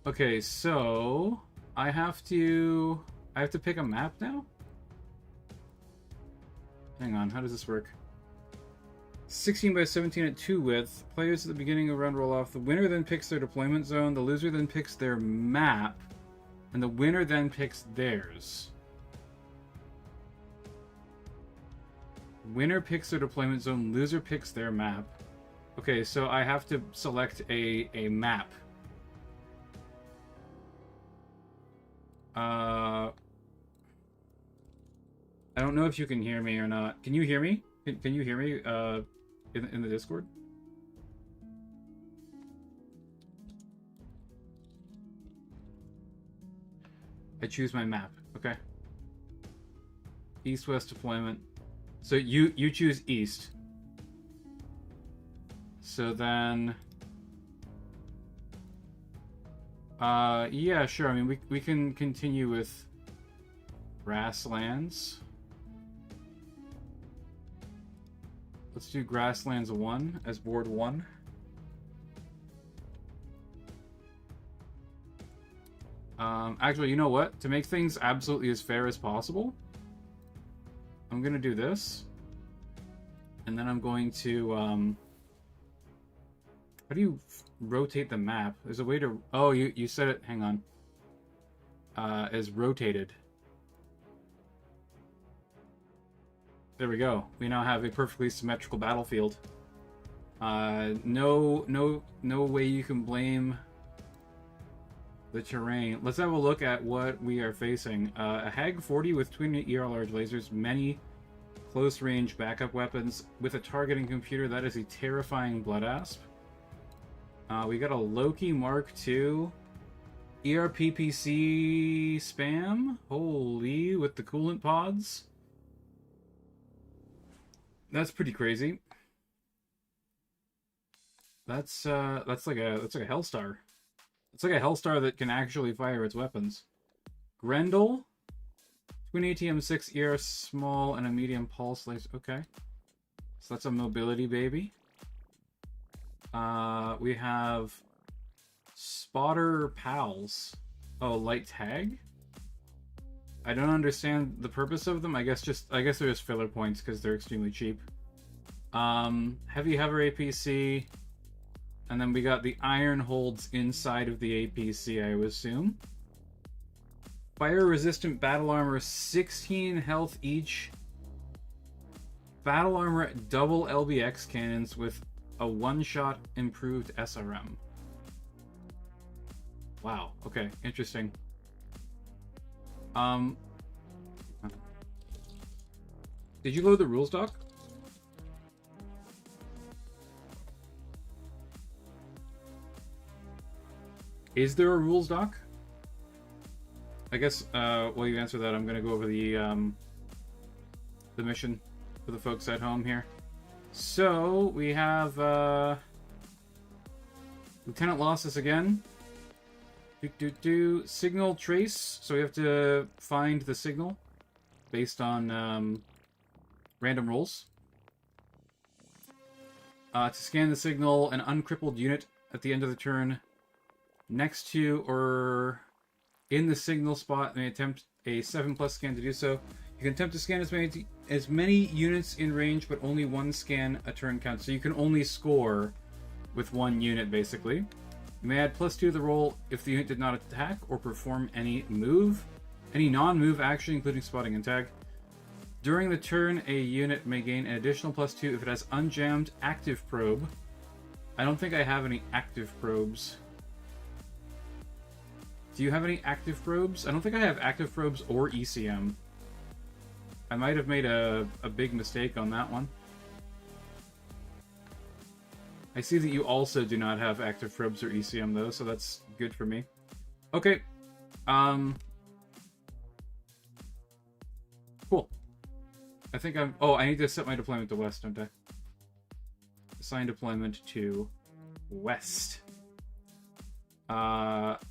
Okay, so I have to pick a map now? Hang on, how does this work? 16 by 17 at 2 width. Players at the beginning of round roll off. The winner then picks their deployment zone. The loser then picks their map. And the winner then picks theirs. Winner picks their deployment zone. Loser picks their map. Okay, so I have to select a map. I don't know if you can hear me or not. Can you hear me? Can you hear me in the Discord? I choose my map. Okay. East-west deployment. So you choose east. So then yeah, sure. I mean, we can continue with grasslands. Let's do grasslands 1 as board 1. Actually, you know what? To make things absolutely as fair as possible, I'm gonna do this. And then I'm going to, how do you rotate the map? There's a way to, oh, you said it, hang on. As rotated. There we go. We now have a perfectly symmetrical battlefield. No way you can blame the terrain. Let's have a look at what we are facing. A Hag 40 with twin ER large lasers, many close-range backup weapons with a targeting computer. That is a terrifying blood asp. We got a Loki Mark II. ERPPC spam. Holy, with the coolant pods. That's pretty crazy. That's like a Hellstar. It's like a Hellstar that can actually fire its weapons. Grendel, twin ATM-6 ER small and a medium pulse laser. Okay, so that's a mobility baby. We have Spotter Pals. Oh, light tag. I don't understand the purpose of them. I guess they're just filler points because they're extremely cheap. Heavy hover APC. And then we got the iron holds inside of the APC, I would assume. Fire resistant battle armor, 16 health each. Battle armor double LBX cannons with a one-shot improved SRM. Wow, okay, interesting. Did you load the rules doc? Is there a rules doc? I guess while you answer that, I'm going to go over the mission for the folks at home here. So we have Lieutenant Losses again. Signal trace. So we have to find the signal based on random rolls. To scan the signal, an uncrippled unit at the end of the turn next to or in the signal spot may attempt a 7+ scan to do so. You can attempt to scan as many units in range, but only one scan a turn count. So you can only score with one unit, basically. You may add +2 to the roll if the unit did not attack or perform any non-move action, including spotting and tag. During the turn, a unit may gain an additional +2 if it has unjammed active probe. I don't think I have any active probes. Do you have any active probes? I don't think I have active probes or ECM. I might have made a big mistake on that one. I see that you also do not have active probes or ECM though, so that's good for me. Okay. Cool. I think I'm... Oh, I need to set my deployment to west, don't I? Assign deployment to west.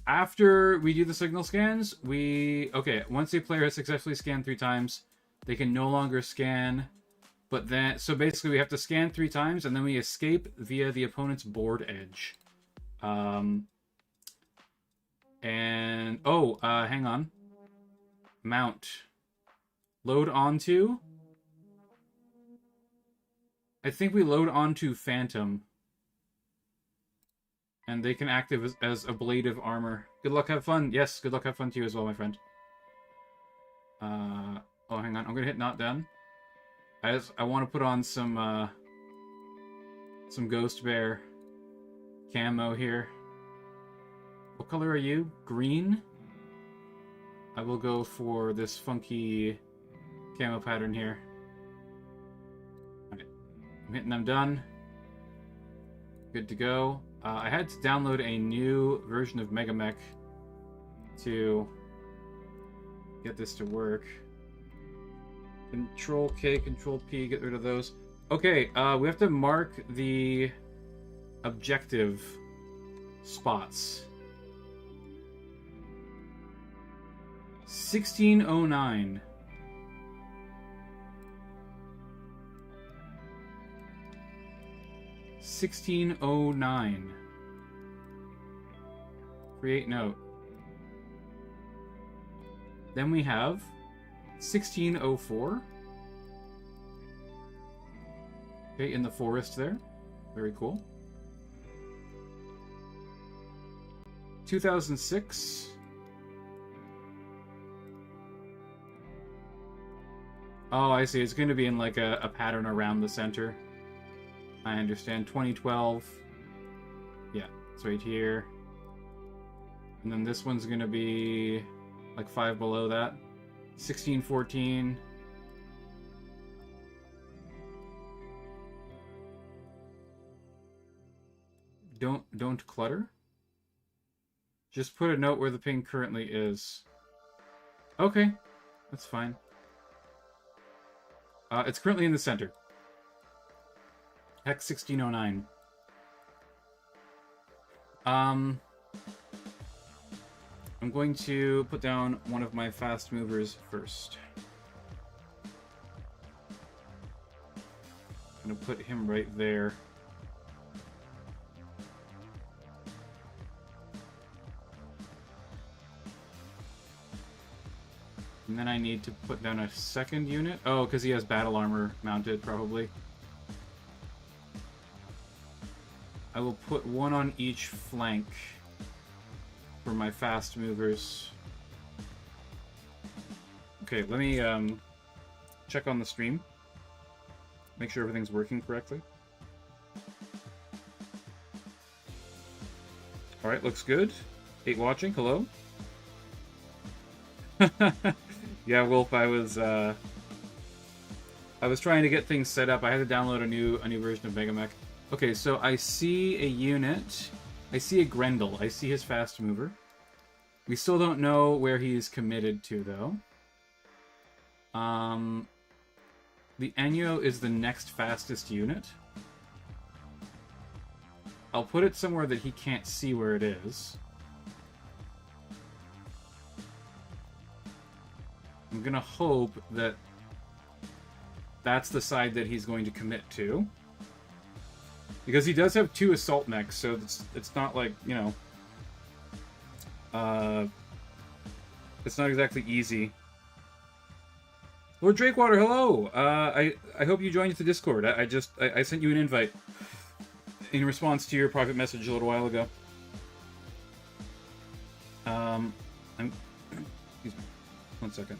After we do the signal scans, okay, once a player has successfully scanned 3 times, they can no longer scan, but then, so basically we have to scan 3 times, and then we escape via the opponent's board edge. And, oh, hang on. Mount. Load onto. I think we load onto Phantom. And they can act as ablative armor. Good luck, have fun. Yes, good luck, have fun to you as well, my friend. Oh, hang on. I'm gonna hit not done. I want to put on some Ghost Bear camo here. What color are you? Green? I will go for this funky camo pattern here. Alright. I'm hitting them done. Good to go. I had to download a new version of Megamech to get this to work. Control K, Control P, get rid of those. Okay, we have to mark the objective spots. 1609. Create note. Then we have 1604. Okay, in the forest there. Very cool. 2006. Oh, I see. It's going to be in like a pattern around the center. I understand. 2012. Yeah, it's right here. And then this one's going to be like 5 below that. 1614. Don't clutter. Just put a note where the ping currently is. Okay, that's fine. It's currently in the center. Hex 1609. I'm going to put down one of my fast movers first. I'm going to put him right there. And then I need to put down a second unit. Oh, because he has battle armor mounted, probably. I will put one on each flank for my fast movers. Okay, let me check on the stream. Make sure everything's working correctly. Alright, looks good. 8 watching, hello. Yeah, Wolf, I was trying to get things set up. I had to download a new version of Megamech. Okay, so I see a unit. I see a Grendel. I see his fast mover. We still don't know where he's committed to, though. The Enyo is the next fastest unit. I'll put it somewhere that he can't see where it is. I'm gonna hope that that's the side that he's going to commit to. Because he does have 2 assault mechs, so it's not like, you know... it's not exactly easy. Lord Drakewater, hello! I hope you joined the Discord. I sent you an invite in response to your private message a little while ago. Excuse me. 1 second.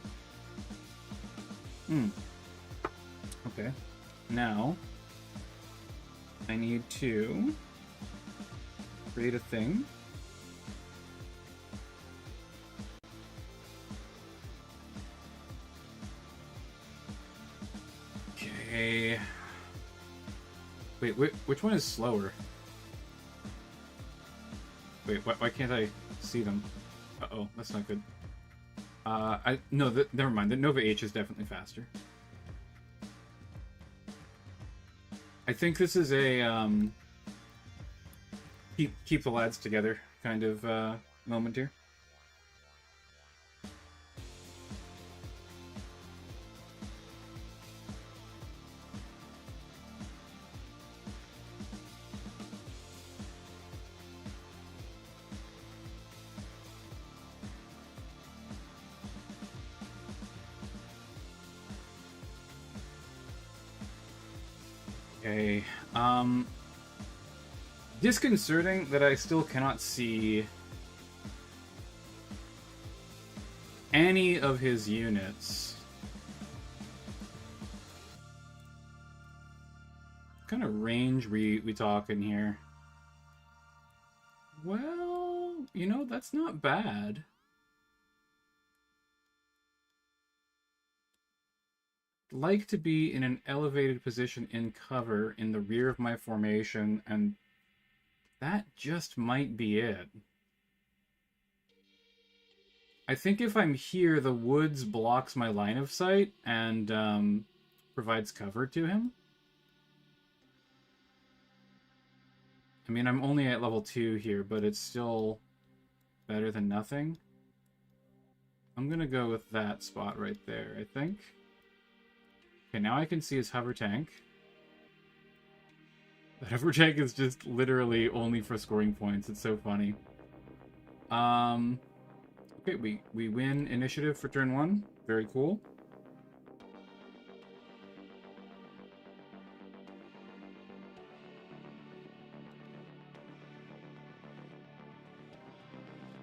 Okay. Now, I need to create a thing. Okay. Wait, which one is slower? Wait, why can't I see them? Uh-oh, that's not good. No, never mind. The Nova H is definitely faster. I think this is a, keep the lads together kind of, moment here. Okay. Disconcerting that I still cannot see any of his units. What kind of range we talking here? Well, you know, that's not bad. Like to be in an elevated position in cover in the rear of my formation, and that just might be it. I think if I'm here, the woods blocks my line of sight and provides cover to him. I mean, I'm only at level 2 here, but it's still better than nothing. I'm gonna go with that spot right there, I think. Okay, now I can see his hover tank. That hover tank is just literally only for scoring points. It's so funny. Okay, we win initiative for turn 1. Very cool.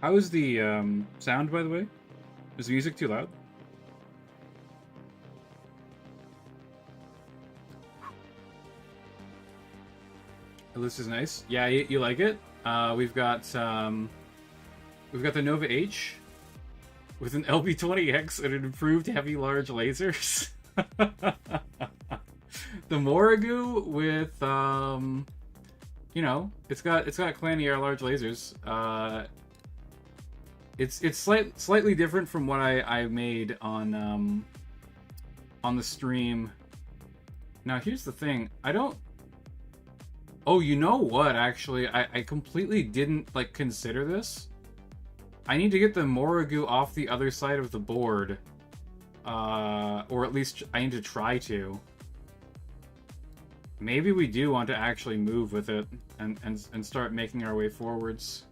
How is the sound, by the way? Is the music too loud? This is nice. Yeah, you like it? We've got the Nova H with an LB20X and an improved heavy large lasers. The Morrigu with you know, it's got Clan ER large lasers. It's slightly different from what I made on the stream. Now here's the thing. I don't. Oh, you know what? Actually, I completely didn't like consider this. I need to get the Morrigu off the other side of the board, or at least I need to try to. Maybe we do want to actually move with it and start making our way forwards.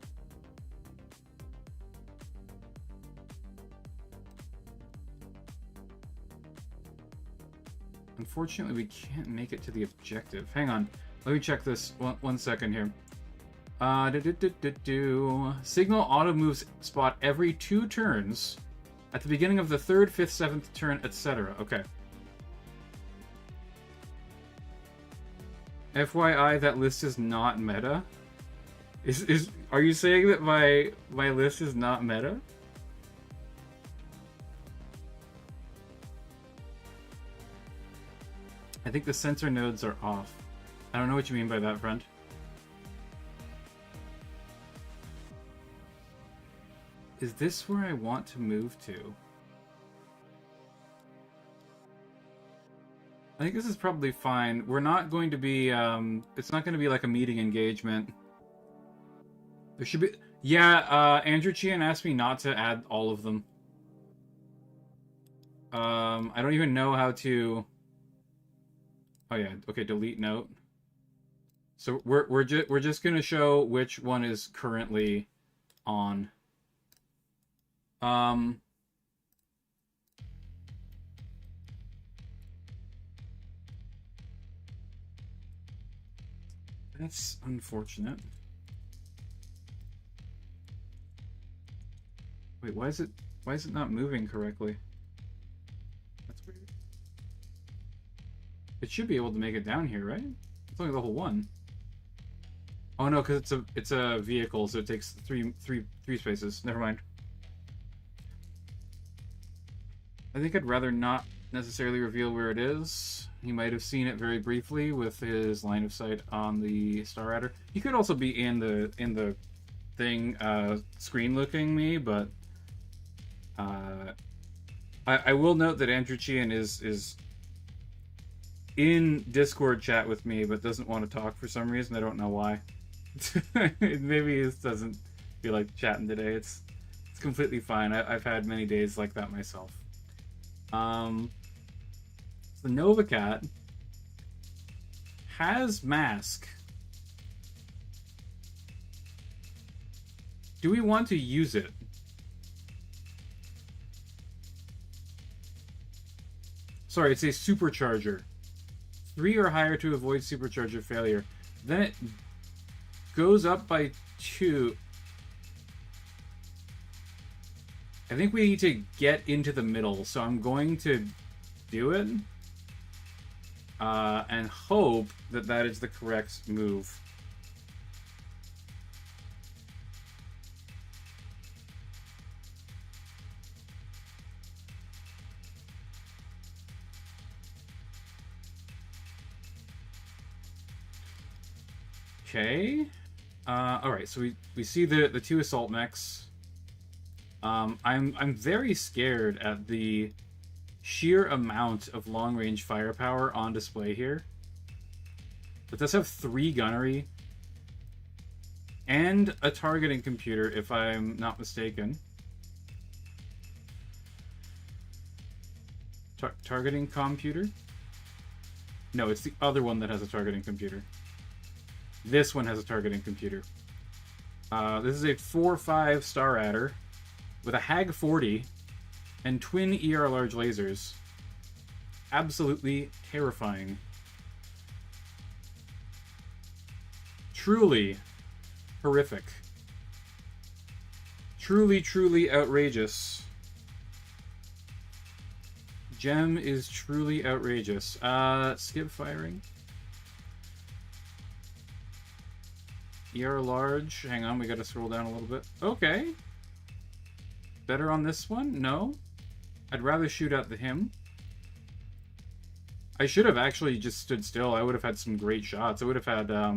Unfortunately, we can't make it to the objective. Hang on. Let me check this one second here. Signal auto moves spot every 2 turns at the beginning of the 3rd, 5th, 7th turn, etc. Okay. FYI, that list is not meta. Are you saying that my list is not meta? I think the sensor nodes are off. I don't know what you mean by that, friend. Is this where I want to move to? I think this is probably fine. We're not going to be, it's not going to be like a meeting engagement. There should be... Yeah, Andrew Chian asked me not to add all of them. I don't even know how to... Oh yeah, okay, delete note. So we're just gonna show which one is currently on. That's unfortunate. Wait, why is it not moving correctly? That's weird. It should be able to make it down here, right? It's only level 1. Oh no, because it's a vehicle, so it takes three spaces. Never mind. I think I'd rather not necessarily reveal where it is. He might have seen it very briefly with his line of sight on the Star Rider. He could also be in the thing screen looking me, but I will note that Andrew Chian is in Discord chat with me, but doesn't want to talk for some reason. I don't know why. Maybe he just doesn't feel like chatting today. It's completely fine. I've had many days like that myself. The Nova Cat has mask. Do we want to use it? Sorry, it's a supercharger. 3 or higher to avoid supercharger failure. Then it goes up by 2. I think we need to get into the middle, so I'm going to do it. And hope that that is the correct move. Okay. Alright, so we see the 2 assault mechs. I'm very scared at the sheer amount of long-range firepower on display here. It does have 3 gunnery and a targeting computer, if I'm not mistaken. Targeting computer? No, it's the other one that has a targeting computer. This one has a targeting computer. This is a 4-5 Star Adder with a Hag 40 and twin ER large lasers. Absolutely terrifying. Truly horrific. Truly, truly outrageous. Gem is truly outrageous. Skip firing. ER large. Hang on, we gotta scroll down a little bit. Okay. Better on this one? No. I'd rather shoot at him. I should have actually just stood still. I would have had some great shots. I would have had, I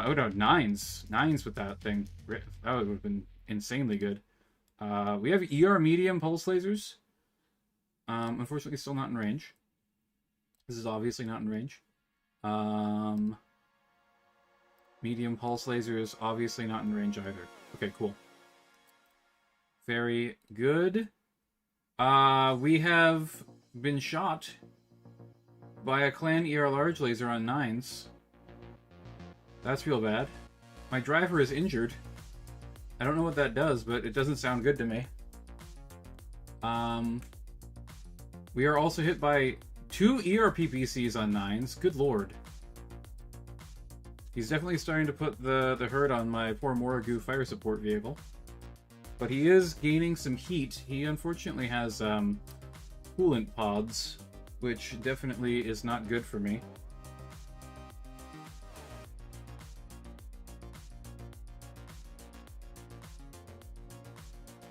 would have had 9s. 9s with that thing. That would have been insanely good. We have ER medium pulse lasers. Unfortunately, still not in range. This is obviously not in range. Medium pulse lasers, obviously not in range either. Okay, cool. Very good. We have been shot by a clan ER large laser on 9s. That's real bad. My driver is injured. I don't know what that does, but it doesn't sound good to me. We are also hit by 2 ER PPCs on 9s. Good lord. He's definitely starting to put the hurt on my poor Morrigu fire support vehicle. But he is gaining some heat. He unfortunately has coolant pods, which definitely is not good for me.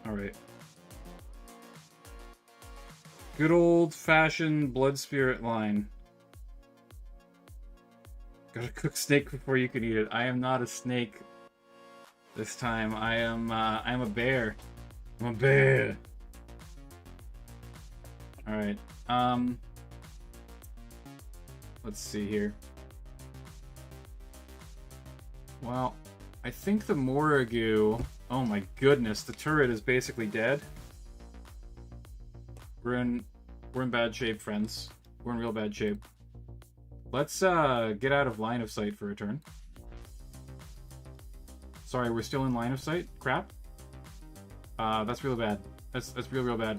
Alright. Good old-fashioned blood spirit line. Gotta cook snake before you can eat it. I am not a snake this time. I'm a bear. I'm a bear. Alright. Let's see here. Well, I think the Morrigu... Oh my goodness, the turret is basically dead. We're in bad shape, friends. We're in real bad shape. Let's get out of line of sight for a turn. Sorry, we're still in line of sight? Crap. That's real bad. That's real bad.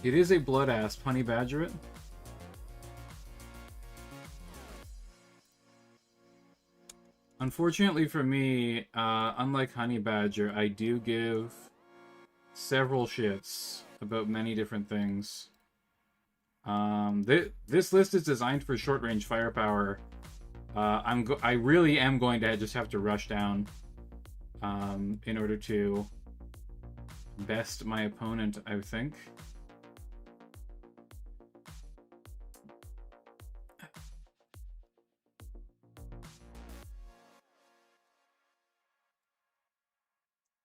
It is a blood asp. Honey badger it. Unfortunately for me, unlike Honey Badger, I do give several shits about many different things. This list is designed for short-range firepower. I really am going to just have to rush down in order to best my opponent, I think.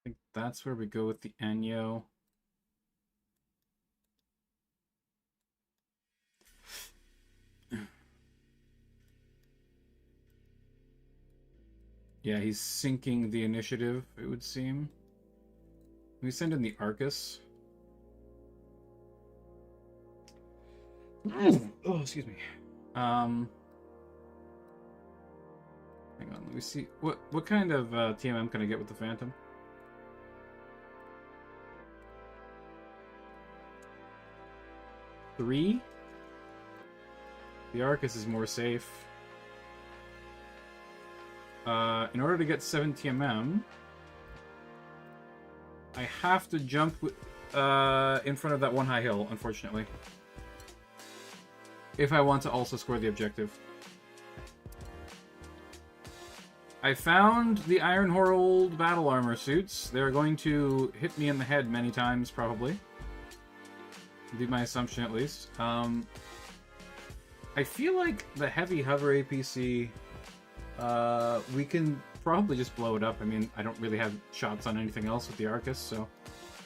I think that's where we go with the Enyo. Yeah, he's sinking the initiative, it would seem. We send in the Arcus. Oh, excuse me. Hang on, let me see. What kind of TMM can I get with the Phantom? 3. The Arcus is more safe. In order to get 7 TMM, I have to jump in front of that one high hill, unfortunately. If I want to also score the objective. I found the Iron Herald battle armor suits. They're going to hit me in the head many times, probably. Be my assumption, at least. I feel like the heavy hover APC, we can probably just blow it up. I mean, I don't really have shots on anything else with the Arcus, so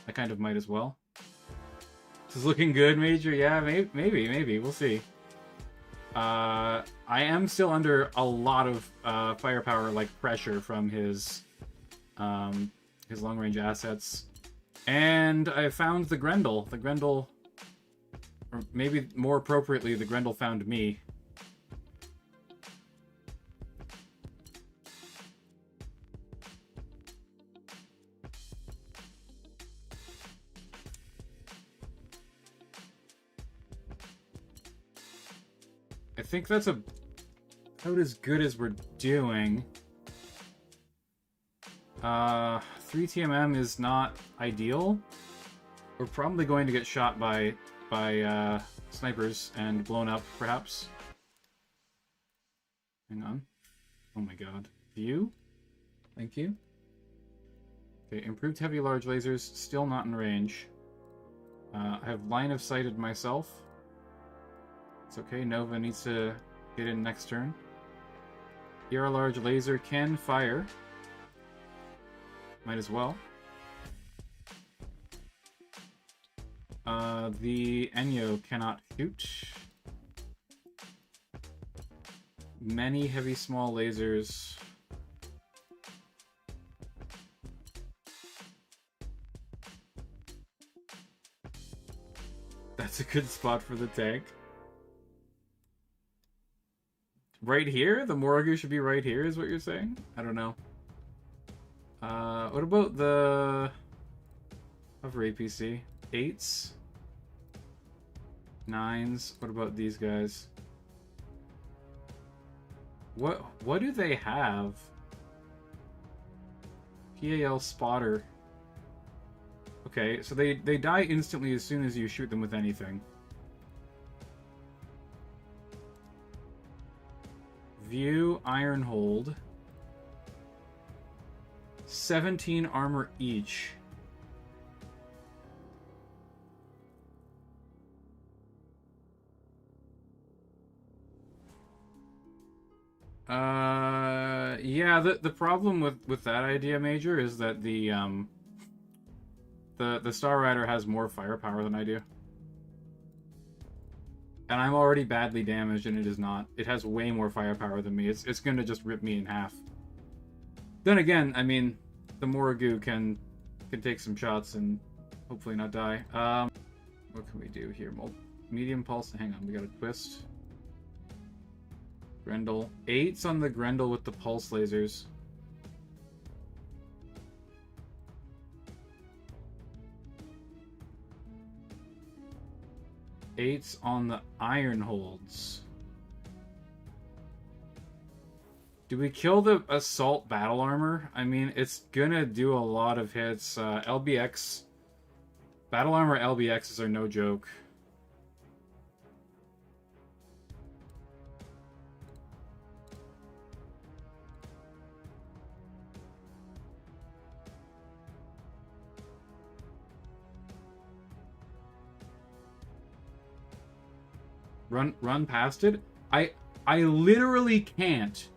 I kind of might as well. This is looking good, Major. Yeah, maybe. We'll see. I am still under a lot of firepower, like pressure from his long-range assets. And I found the Grendel. The Grendel, or maybe more appropriately, the Grendel found me. I think that's about as good as we're doing. 3 TMM is not ideal. We're probably going to get shot by snipers and blown up, perhaps. Hang on. Oh my god. View? Thank you. Okay, improved heavy large lasers, still not in range. I have line of sighted myself. It's okay, Nova needs to get in next turn. Here, a large laser can fire. Might as well. The Enyo cannot shoot. Many heavy small lasers. That's a good spot for the tank. Right here? The Morrigu should be right here, is what you're saying? I don't know. What about the hover APC? 8s? 9s? What about these guys? What do they have? PAL spotter. Okay, so they die instantly as soon as you shoot them with anything. View, Iron Hold. 17 armor each. Yeah, the problem with that idea, Major, is that the Star Rider has more firepower than I do. And I'm already badly damaged, and it is not. It has way more firepower than me. It's going to just rip me in half. Then again, I mean, the Morrigu can take some shots and hopefully not die. What can we do here? Medium pulse. Hang on, we got a twist. Grendel. 8s on the Grendel with the pulse lasers. Eights on the Iron Holds. Do we kill the Assault Battle Armor? I mean, it's gonna do a lot of hits. LBX. Battle Armor LBXs are no joke. Run past it? I literally can't.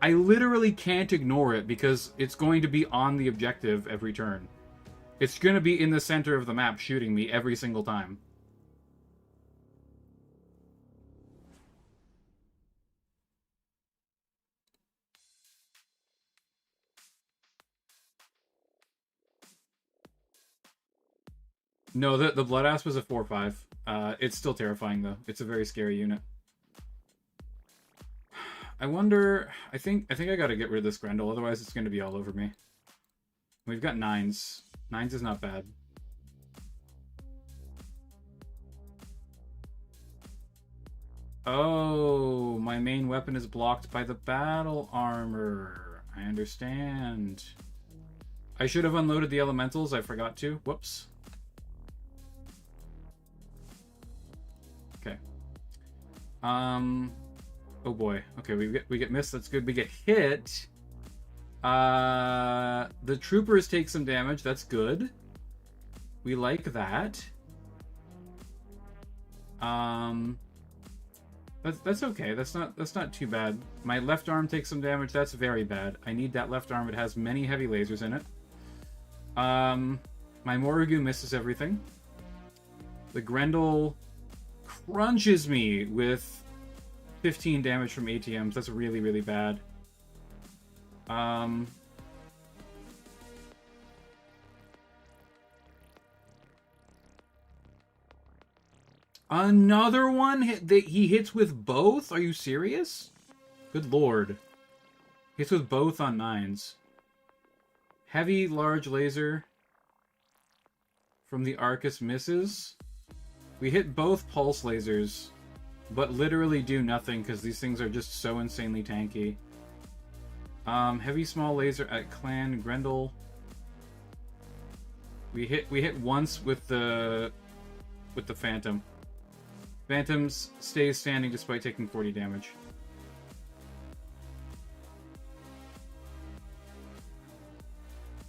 I literally can't ignore it because it's going to be on the objective every turn. It's going to be in the center of the map shooting me every single time. No, the Blood Asp was a 4/5. It's still terrifying, though. It's a very scary unit. I wonder... I think I gotta get rid of this Grendel, otherwise it's gonna be all over me. We've got 9s. 9s is not bad. Oh, my main weapon is blocked by the battle armor. I understand. I should have unloaded the elementals. I forgot to. Whoops. Okay. Oh boy. Okay, we get missed. That's good. We get hit. The troopers take some damage. That's good. We like that. That's okay. That's not too bad. My left arm takes some damage. That's very bad. I need that left arm. It has many heavy lasers in it. My Morrigu misses everything. The Grendel crunches me with 15 damage from ATMs. That's really, really bad. Another one he hits with both? Are you serious? Good lord. Hits with both on 9s. Heavy, large laser from the Arcus misses. We hit both pulse lasers, but literally do nothing because these things are just so insanely tanky. Heavy small laser at Clan Grendel. We hit once with the Phantom. Phantom stays standing despite taking 40 damage.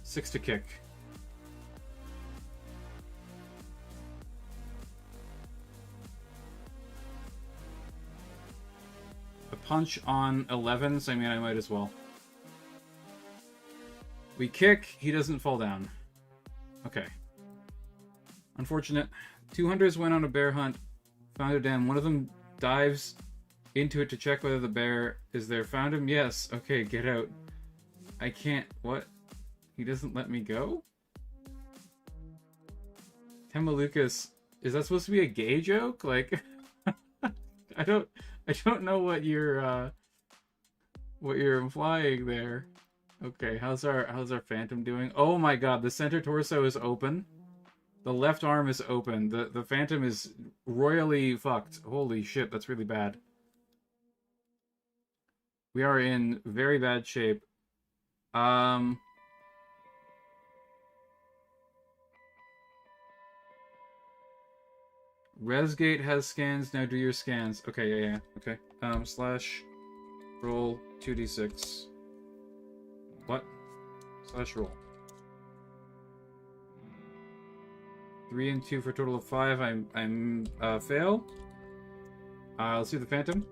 Six to kick. A punch on 11s, I mean, I might as well. We kick, he doesn't fall down. Okay. Unfortunate. 200s went on a bear hunt, found a den. One of them dives into it to check whether the bear is there. Found him? Yes. Okay, get out. I can't. What? He doesn't let me go? Temalucas, is that supposed to be a gay joke? Like, I don't know what you're implying there. Okay, how's our Phantom doing? Oh my god, the center torso is open. The left arm is open. The Phantom is royally fucked. Holy shit, that's really bad. We are in very bad shape. Resgate has scans, now do your scans. Okay, yeah. Okay. Slash roll 2d6. What? Slash roll. 3 and 2 for a total of 5. I'm fail. Let's see the Phantom.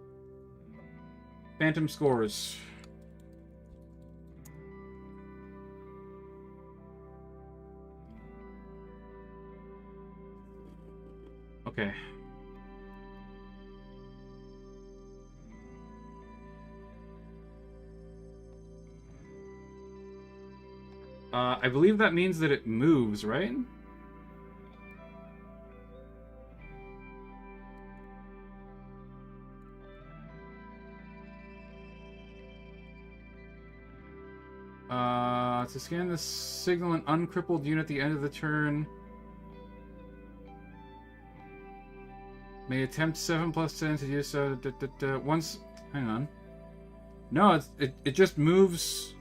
Phantom scores. Okay. I believe that means that it moves, right? To scan the signal an uncrippled unit at the end of the turn. May attempt 7+10 to do so. Once, hang on. No, it just moves.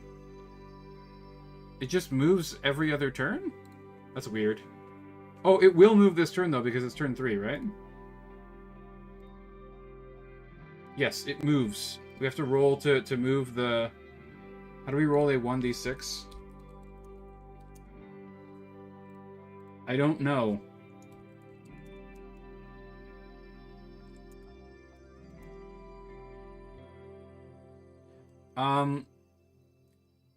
It just moves every other turn? That's weird. Oh, it will move this turn though because it's turn 3, right? Yes, it moves. We have to roll to move the. How do we roll a 1d6? I don't know.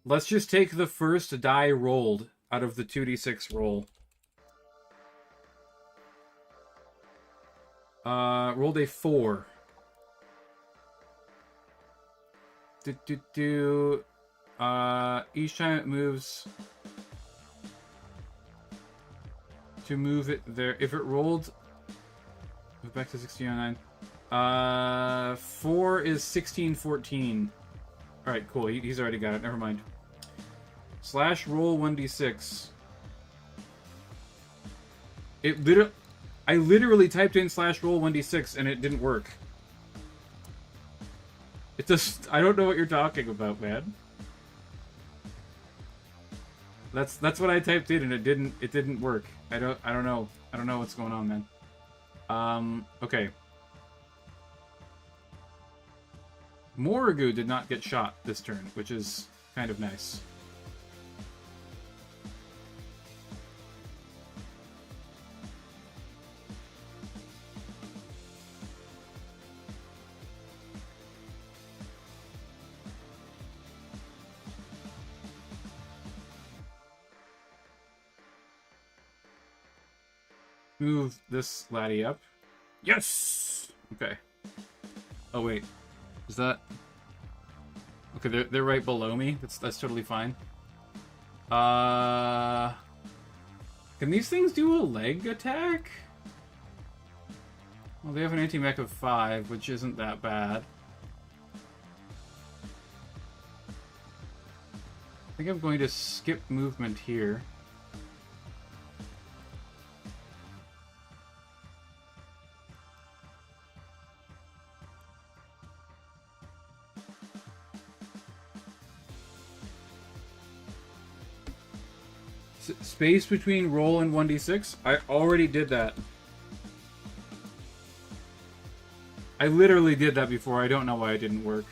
Let's just take the first die rolled out of the 2d6 roll. Rolled a 4. Each time it moves to move it there. If it rolled, move back to 1609. 4 is 1614. Alright, cool. He's already got it. Never mind. Slash roll 1d6. I literally typed in slash roll 1d6 and it didn't work. It just, I don't know what you're talking about, man. That's what I typed in and it didn't work. I don't know. I don't know what's going on, man. Okay. Morrigu did not get shot this turn, which is kind of nice. Move this laddie up. Yes! Okay. Oh, wait. Is that... Okay, they're right below me. That's totally fine. Can these things do a leg attack? Well, they have an anti-mech of 5, which isn't that bad. I think I'm going to skip movement here. Space between roll and 1d6? I already did that. I literally did that before. I don't know why it didn't work.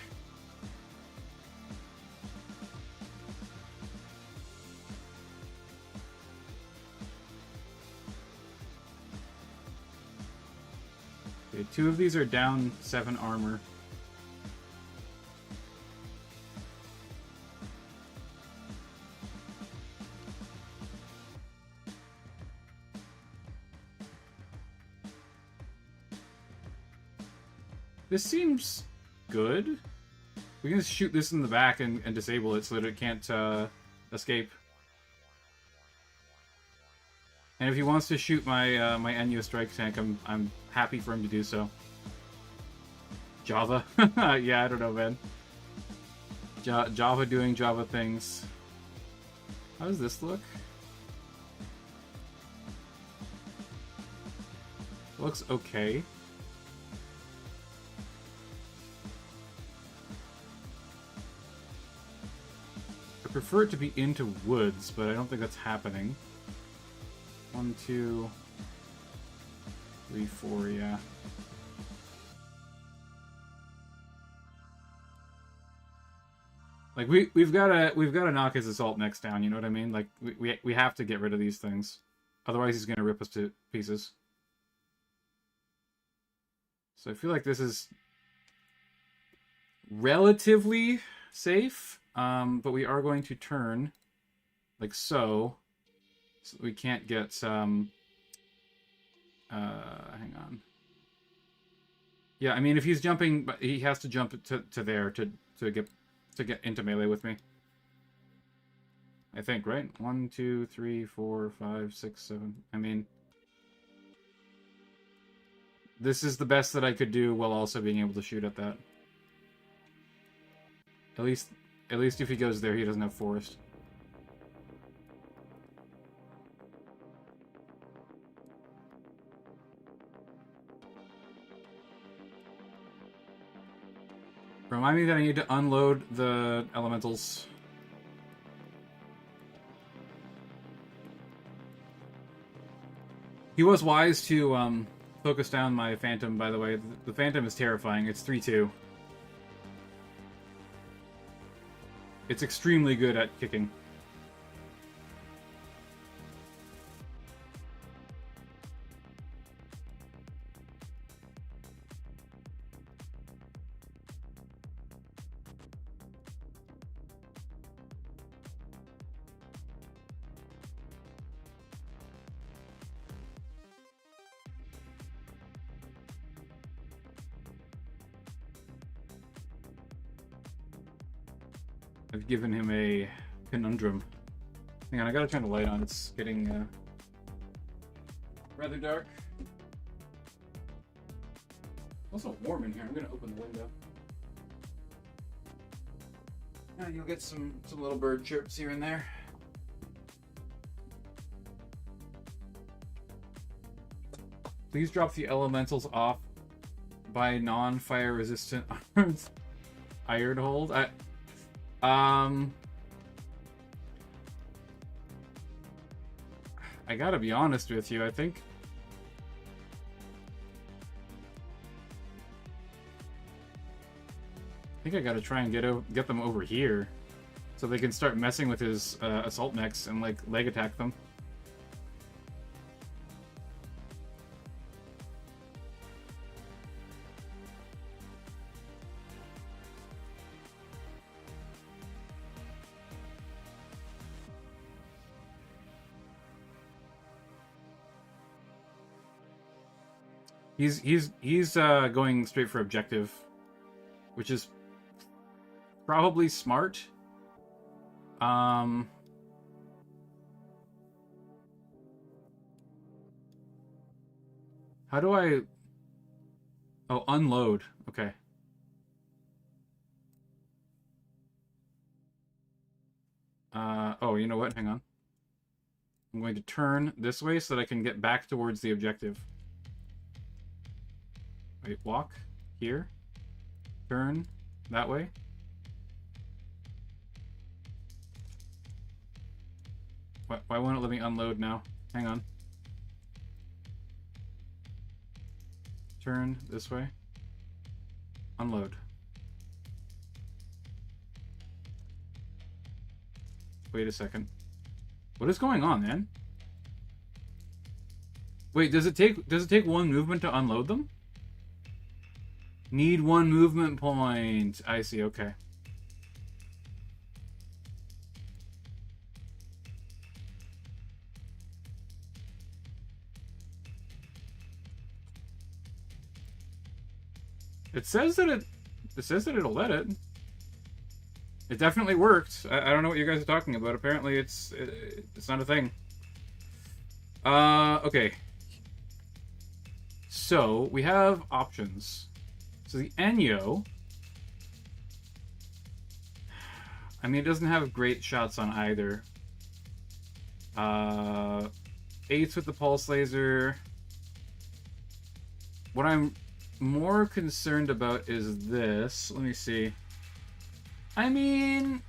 Okay, 2 of these are down 7 armor. This seems good. We can just shoot this in the back and disable it so that it can't escape. And if he wants to shoot my my NU strike tank, I'm happy for him to do so. Java? Yeah, I don't know, man. Java doing Java things. How does this look? It looks okay. I prefer it to be into woods, but I don't think that's happening. 1, 2, 3, 4, yeah. Like we've got to knock his assault mechs down, you know what I mean? Like we have to get rid of these things. Otherwise he's gonna rip us to pieces. So I feel like this is relatively safe. But we are going to turn like so that we can't get hang on. Yeah, I mean if he's jumping, but he has to jump to there to get into melee with me. I think, right? 1, 2, 3, 4, 5, 6, 7. I mean, this is the best that I could do while also being able to shoot at that. At least if he goes there, he doesn't have forest. Remind me that I need to unload the elementals. He was wise to focus down my Phantom, by the way. The Phantom is terrifying. It's 3-2. It's extremely good at kicking. I've given him a conundrum. Hang on, I gotta turn the light on. It's getting rather dark. Also warm in here. I'm gonna open the window. And you'll get some little bird chirps here and there. Please drop the elementals off by non-fire resistant arms. Iron hold. I gotta be honest with you. I think I gotta try and get them over here, so they can start messing with his assault mechs and like leg attack them. He's going straight for objective, which is probably smart. How do I... Oh, unload. Okay. Oh, you know what? Hang on. I'm going to turn this way so that I can get back towards the objective. Wait, walk. Here. Turn. That way. Why won't it let me unload now? Hang on. Turn this way. Unload. Wait a second. What is going on, man? Wait, does it take one movement to unload them? Need one movement point. I see, okay. It says that it'll let it. It definitely worked. I don't know what you guys are talking about. Apparently it's not a thing. Okay. So we have options. So the Enyo, I mean, it doesn't have great shots on either. 8s with the pulse laser. What I'm more concerned about is this. Let me see. I mean,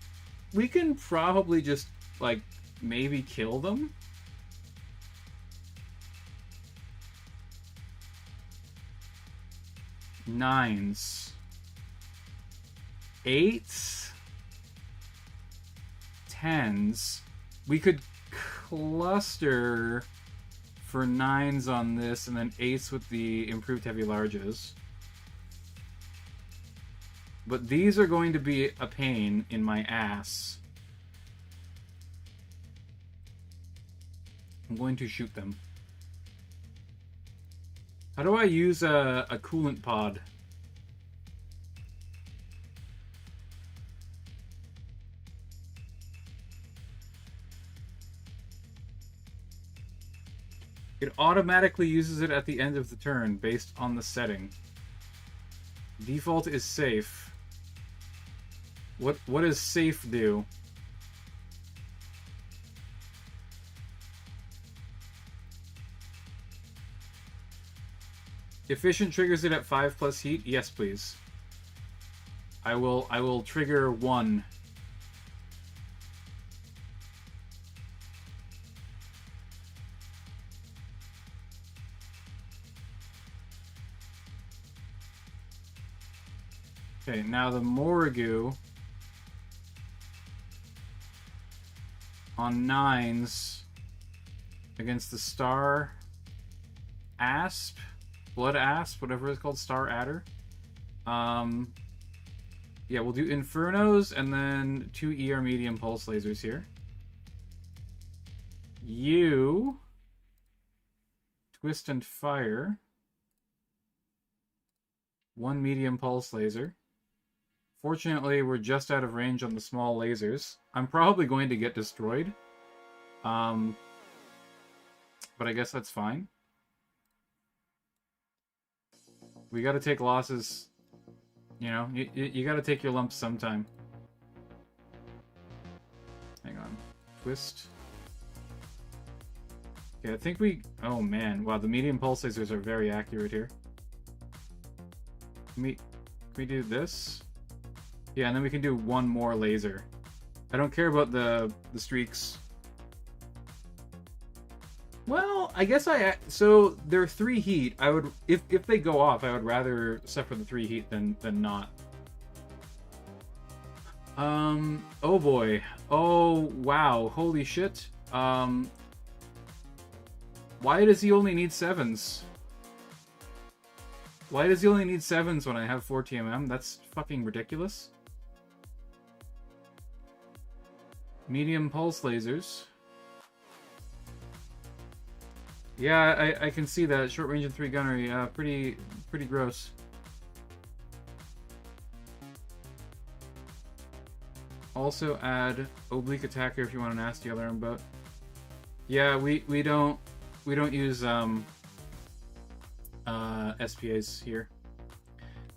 we can probably just, like, maybe kill them. Nines. 8s. 10s. We could cluster for 9s on this, and then 8s with the improved heavy larges. But these are going to be a pain in my ass. I'm going to shoot them. How do I use a coolant pod? It automatically uses it at the end of the turn based on the setting. Default is safe. What does safe do? Efficient triggers it at 5+ heat? Yes, please. I will trigger 1. Okay, now the Morrigu on 9s against the Star Asp, Blood Asp, whatever it's called, Star Adder. Yeah, we'll do Infernos and then 2 ER medium pulse lasers here. You twist and fire. 1 medium pulse laser. Fortunately, we're just out of range on the small lasers. I'm probably going to get destroyed. But I guess that's fine. We gotta take losses. You know, you gotta take your lumps sometime. Hang on. Twist. Okay, I think we... Oh, man. Wow, the medium pulse lasers are very accurate here. Can we do this? Yeah, and then we can do one more laser. I don't care about the streaks. Well, I guess so they're 3 heat. I would if they go off, I would rather suffer the 3 heat than not. Oh boy. Oh wow. Holy shit. Why does he only need 7s? Why does he only need 7s when I have 4 TMM? That's fucking ridiculous. Medium pulse lasers. Yeah, I can see that. Short range and 3 gunnery. Pretty gross. Also add oblique attacker if you want a nasty alarm boat. Yeah, we don't use SPAs here.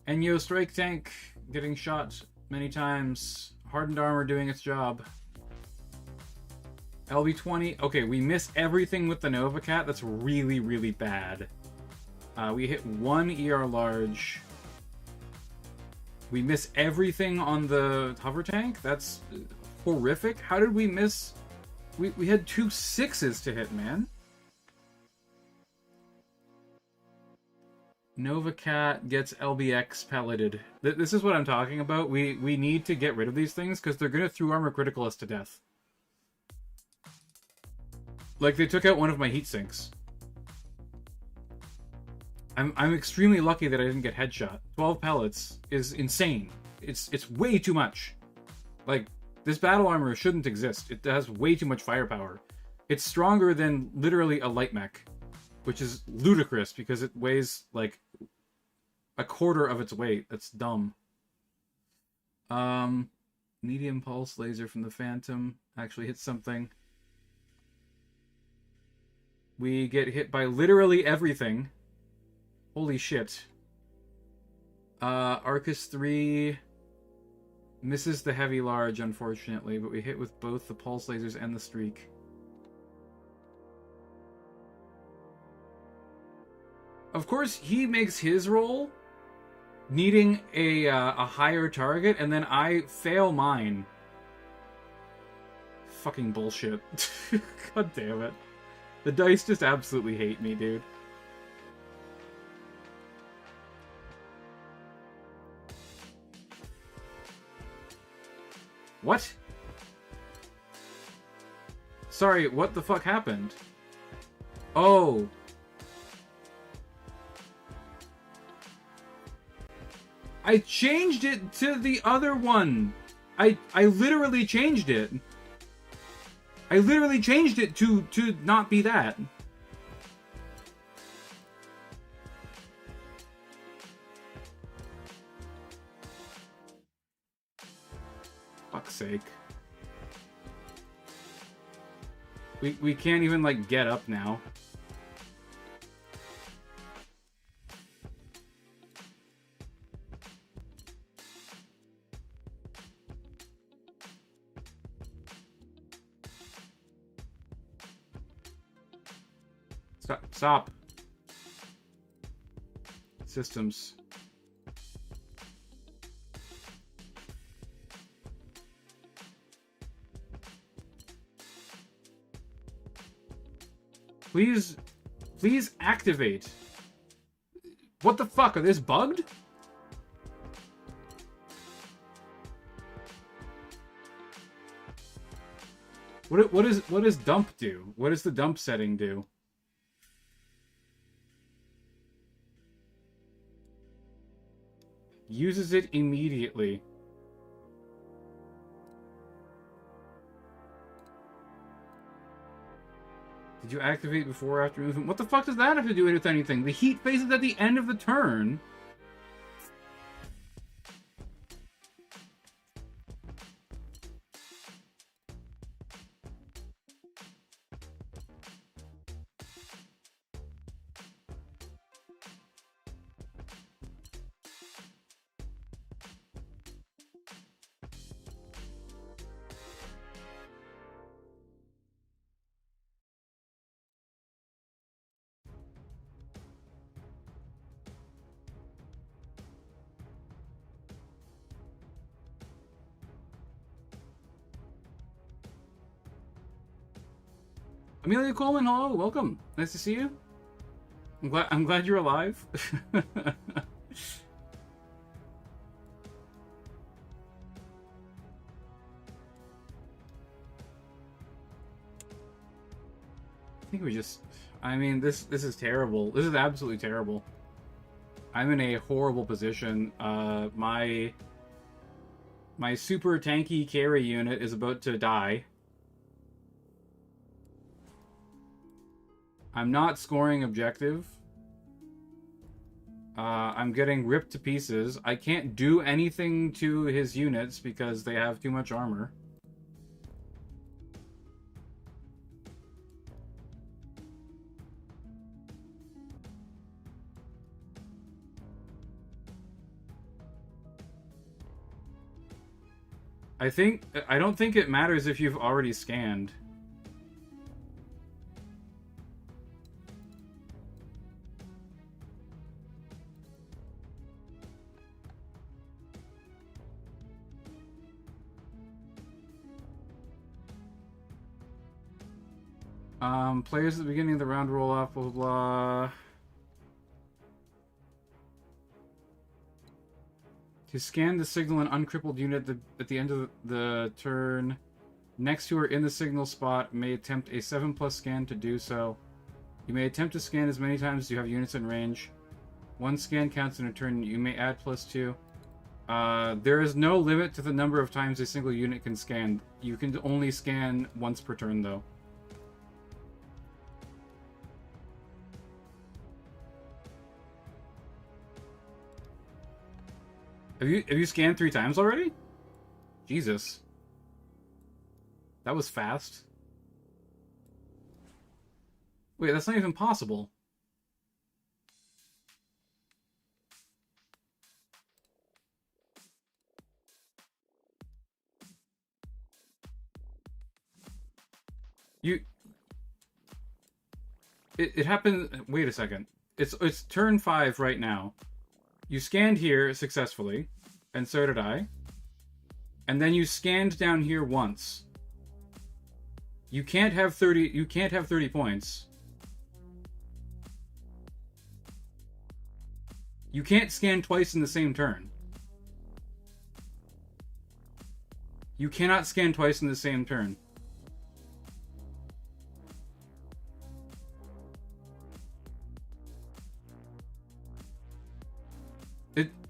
Enyo strike tank getting shot many times. Hardened armor doing its job. LB20. Okay, we miss everything with the Nova Cat. That's really, really bad. We hit 1 ER large. We miss everything on the hover tank. That's horrific. How did we miss? We had 2 6s to hit, man. Nova Cat gets LBX palleted. This is what I'm talking about. We need to get rid of these things because they're gonna through armor critical us to death. Like, they took out one of my heat sinks. I'm extremely lucky that I didn't get headshot. 12 pellets is insane. It's way too much. Like, this battle armor shouldn't exist. It has way too much firepower. It's stronger than literally a light mech, which is ludicrous because it weighs like a quarter of its weight. That's dumb. Medium pulse laser from the Phantom actually hits something. We get hit by literally everything. Holy shit. Arcus 3 misses the heavy large, unfortunately, but we hit with both the pulse lasers and the streak. Of course, he makes his roll needing a higher target, and then I fail mine. Fucking bullshit. God damn it. The dice just absolutely hate me, dude. What? Sorry, what the fuck happened? Oh. I changed it to the other one. I literally changed it. I literally changed it to not be that. Fuck's sake. We can't even, like, get up now. Stop. Systems. Please activate. What the fuck? Are this bugged? What does dump do? What does the dump setting do? Uses it immediately. Did you activate before or after movement? What the fuck does that have to do with anything? The heat phase is at the end of the turn. Amelia Coleman, hello, welcome. Nice to see you. I'm glad you're alive. I think we just... I mean, this is terrible. This is absolutely terrible. I'm in a horrible position. My super tanky carry unit is about to die. I'm not scoring objective. I'm getting ripped to pieces. I can't do anything to his units because they have too much armor. I don't think it matters if you've already scanned. Players at the beginning of the round roll off, blah, blah, blah. To scan the signal and uncrippled unit at the end of the turn next to or in the signal spot may attempt a 7+ scan to do so. You may attempt to scan as many times as you have units in range. One scan counts in a turn. You may add +2. There is no limit to the number of times a single unit can scan. You can only scan once per turn, though. Have you scanned 3 times already? Jesus. That was fast. Wait, that's not even possible. It happened... Wait a second. It's turn 5 right now. You scanned here successfully, and so did I. And then you scanned down here once. You can't have 30 points. You can't scan twice in the same turn. You cannot scan twice in the same turn.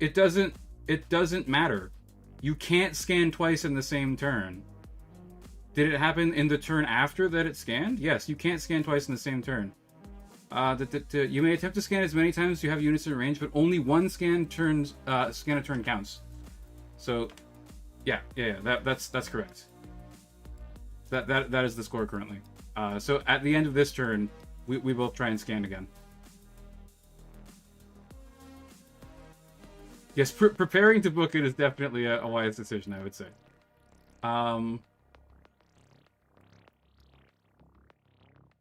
It doesn't matter. You can't scan twice in the same turn. Did it happen in the turn after that it scanned? Yes, you can't scan twice in the same turn. You may attempt to scan as many times as you have units in range, but only one scan a turn counts. So, yeah, that's correct. That is the score currently. So at the end of this turn, we both try and scan again. Yes, preparing to book it is definitely a wise decision, I would say. You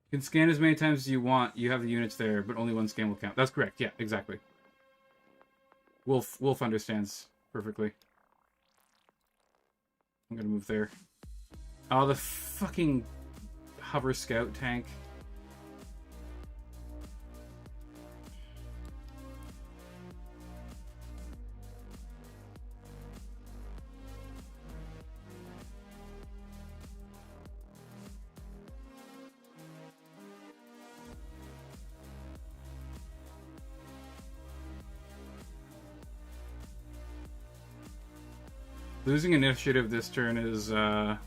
can scan as many times as you want. You have the units there, but only one scan will count. That's correct. Yeah, exactly. Wolf understands perfectly. I'm gonna move there. Oh, the fucking hover scout tank. Losing initiative this turn is bad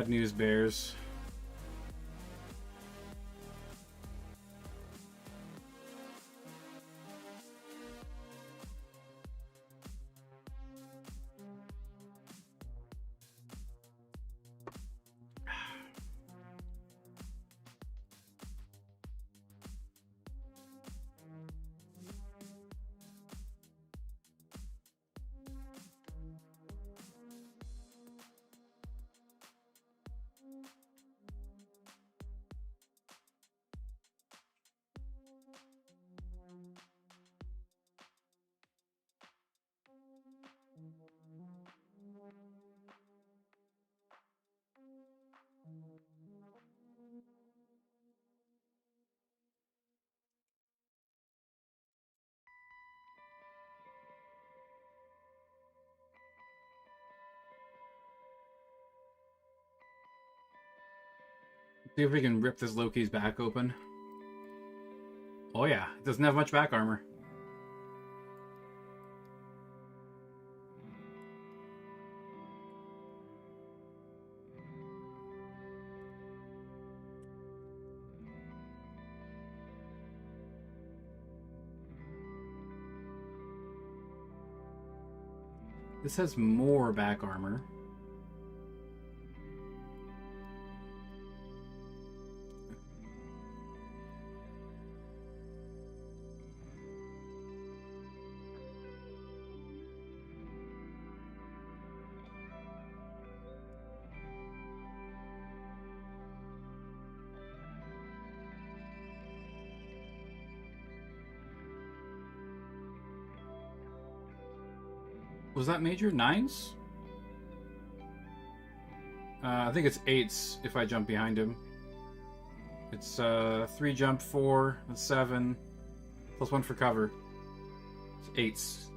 news bears. See if we can rip this Loki's back open. Oh yeah, it doesn't have much back armor. This has more back armor. Was that major? 9s? I think it's 8s if I jump behind him. It's 3 jump, 4, that's 7, plus 1 for cover. It's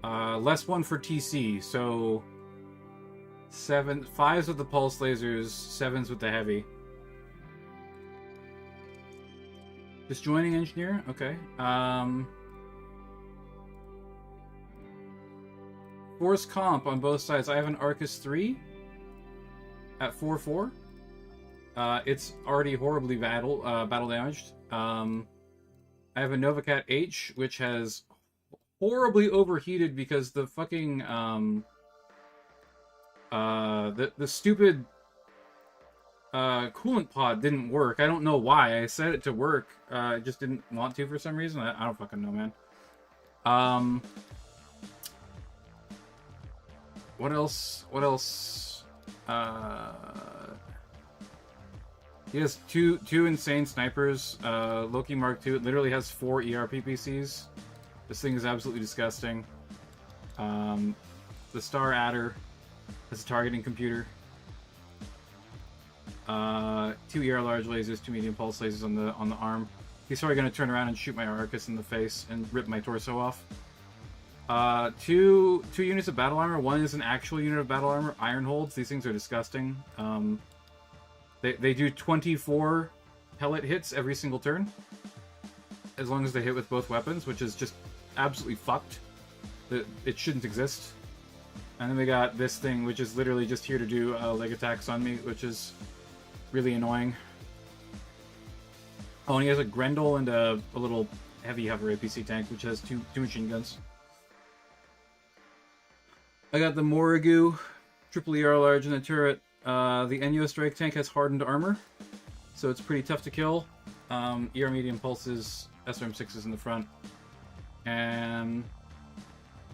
8s. Less 1 for TC, so 5s with the pulse lasers, 7s with the heavy. Disjoining engineer? Okay. Force comp on both sides. I have an Arcus 3 at 4/4. It's already horribly battle damaged. I have a Novacat H, which has horribly overheated because the fucking the stupid coolant pod didn't work. I don't know why. I set it to work. It just didn't want to for some reason. I don't fucking know, man. What else? What else? He has two insane snipers. Loki Mark II. It literally has 4 ERPPCs. This thing is absolutely disgusting. The Star Adder has a targeting computer. 2 ER large lasers, 2 medium pulse lasers on the arm. He's probably going to turn around and shoot my Arcus in the face and rip my torso off. 2 units of battle armor. 1 is an actual unit of battle armor. Iron holds. These things are disgusting. They do 24 pellet hits every single turn, as long as they hit with both weapons, which is just absolutely fucked. It shouldn't exist. And then we got this thing, which is literally just here to do leg attacks on me, which is really annoying. Oh, and he has a Grendel and a little heavy hover APC tank, which has two machine guns. I got the Morrigu, triple ER large in the turret. The Enyo strike tank has hardened armor, so it's pretty tough to kill. ER medium pulses, SRM6s in the front. And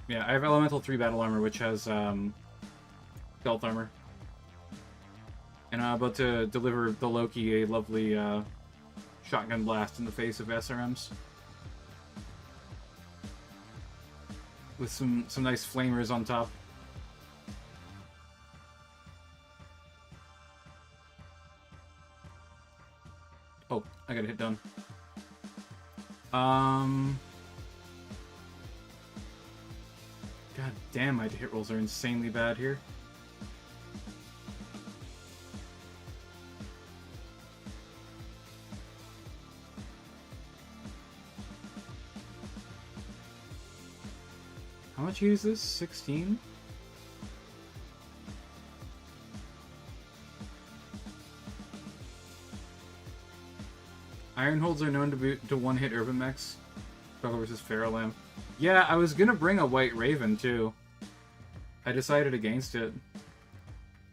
yeah, I have Elemental 3 battle armor, which has stealth armor. And I'm about to deliver the Loki a lovely shotgun blast in the face of SRMs. With some nice flamers on top. Oh, I got a hit done. God damn, my hit rolls are insanely bad here. How much is this? 16? Ironholds are known to one-hit urban mechs. Struggle versus Pharaoh. Yeah, I was gonna bring a White Raven too. I decided against it.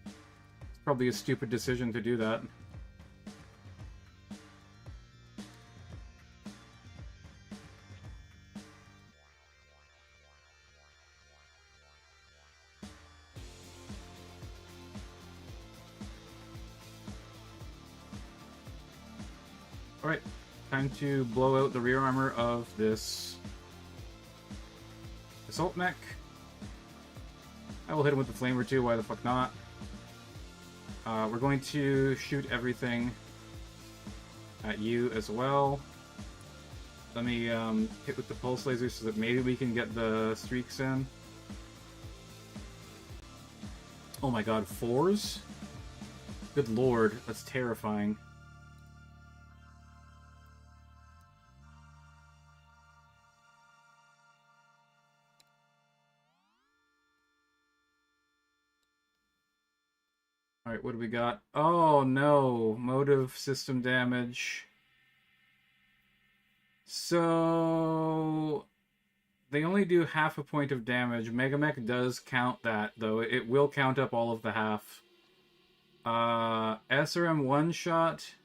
It's probably a stupid decision to do that. Alright, time to blow out the rear armor of this assault mech. I will hit him with the flamer too, why the fuck not? We're going to shoot everything at you as well. Let me hit with the pulse laser so that maybe we can get the streaks in. Oh my god, 4s? Good lord, that's terrifying. Alright, what do we got? Oh no, motive system damage. So they only do half a point of damage. Megamech does count that, though. It will count up all of the half. SRM one-shot.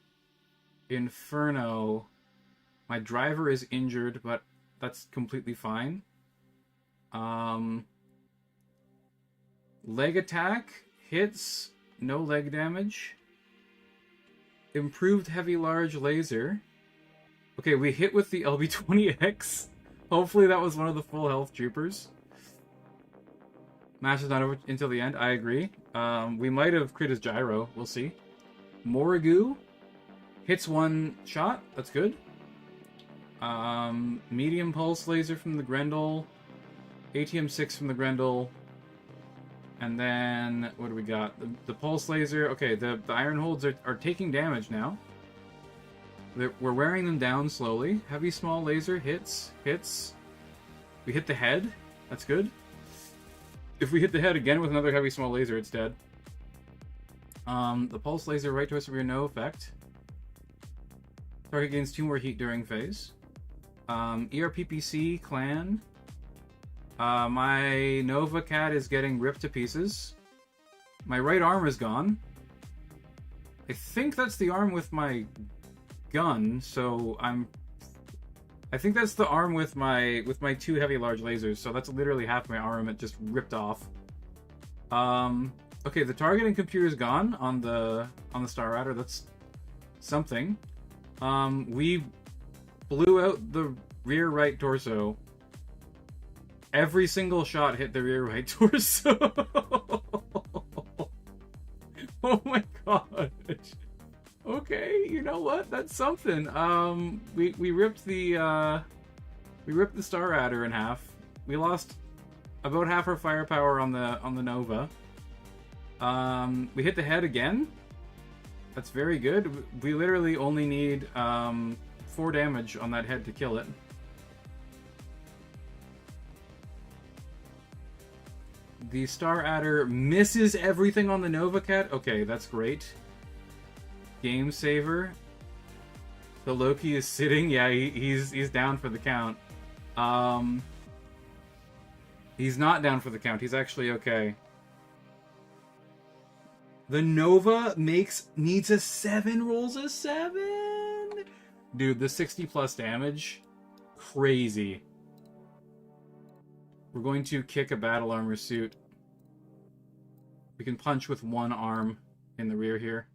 Inferno. My driver is injured, but that's completely fine. Leg attack. Hits. No leg damage. Improved heavy large laser. Okay, we hit with the LB-20X. Hopefully that was one of the full health troopers. Match is not over until the end. I agree. We might have crit his gyro. We'll see. Morrigu. Hits one shot. That's good. Medium pulse laser from the Grendel. ATM-6 from the Grendel. And then, what do we got? The pulse laser. Okay, the iron holds are taking damage now. We're wearing them down slowly. Heavy small laser hits. We hit the head. That's good. If we hit the head again with another heavy small laser, it's dead. The pulse laser right to us severe no effect. Target gains 2 more heat during phase. ERPPC clan. My Nova Cat is getting ripped to pieces. My right arm is gone. I think that's the arm with my gun, so I think that's the arm with my 2 heavy large lasers, so that's literally half my arm. It just ripped off. Okay, the targeting computer is gone on the Star Rider. That's something. We blew out the rear right torso. Every single shot hit the rear right torso. Oh my god. Okay, you know what? That's something. We ripped the Star Rider in half. We lost about half our firepower on the Nova. We hit the head again. That's very good. We literally only need 4 damage on that head to kill it. The Star Adder misses everything on the Nova Cat. Okay, that's great. Game saver. The Loki is sitting. Yeah, he's down for the count. He's not down for the count. He's actually okay. The Nova needs a 7, rolls a 7. Dude, the 60 plus damage, crazy. We're going to kick a battle armor suit. We can punch with 1 arm in the rear here.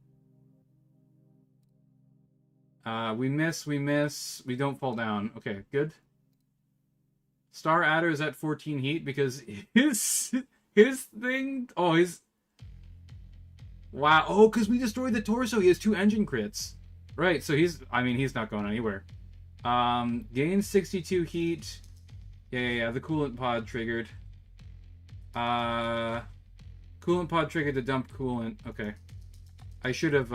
We miss. We don't fall down. Okay, good. Star Adder is at 14 heat because his thing... Oh, his... Wow. Oh, because we destroyed the torso. He has 2 engine crits. Right, so he's not going anywhere. Gains 62 heat. Yeah, the coolant pod triggered. Coolant pod triggered to dump coolant. Okay. I should have,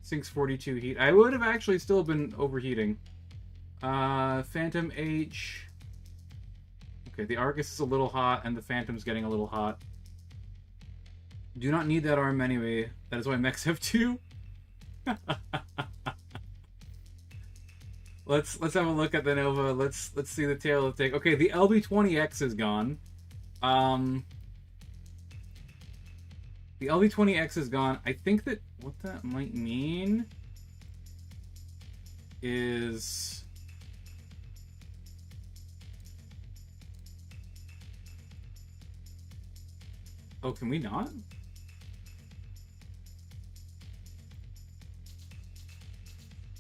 sinks 42 heat. I would have actually still been overheating. Phantom H. Okay, the Argus is a little hot, and the Phantom's getting a little hot. Do not need that arm anyway. That is why mechs have 2. Let's have a look at the Nova. Let's see the tail of the take. Okay, the LB-20X is gone. The LB-20X is gone. I think that what that might mean is... Oh, can we not?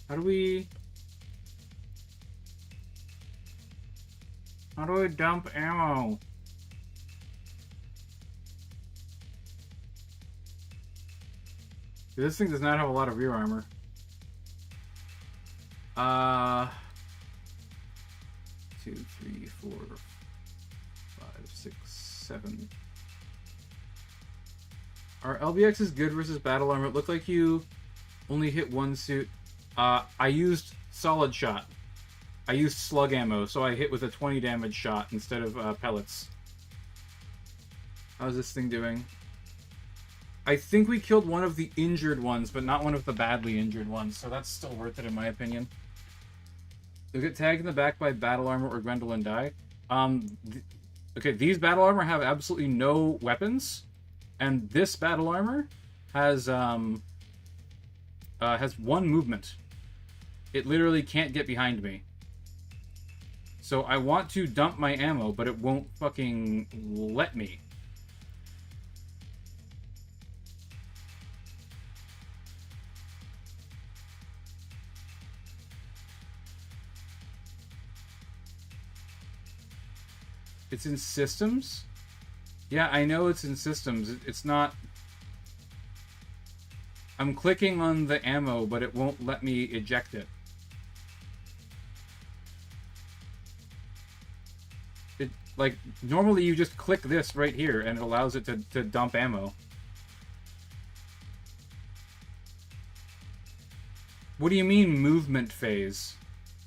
How do we dump ammo? This thing does not have a lot of rear armor. 2, 3, 4, 5, 6, 7. Are LBXs good versus battle armor? It looked like you only hit one suit. I used solid shot. I used slug ammo, so I hit with a 20 damage shot instead of pellets. How's this thing doing? I think we killed one of the injured ones, but not one of the badly injured ones, so that's still worth it in my opinion. You'll get tagged in the back by battle armor or Gwendolyn die. Okay, these battle armor have absolutely no weapons, and this battle armor has one movement. It literally can't get behind me. So I want to dump my ammo, but it won't fucking let me. It's in systems? Yeah, I know it's in systems. It's not... I'm clicking on the ammo, but it won't let me eject it. Like, normally you just click this right here, and it allows it to dump ammo. What do you mean, movement phase?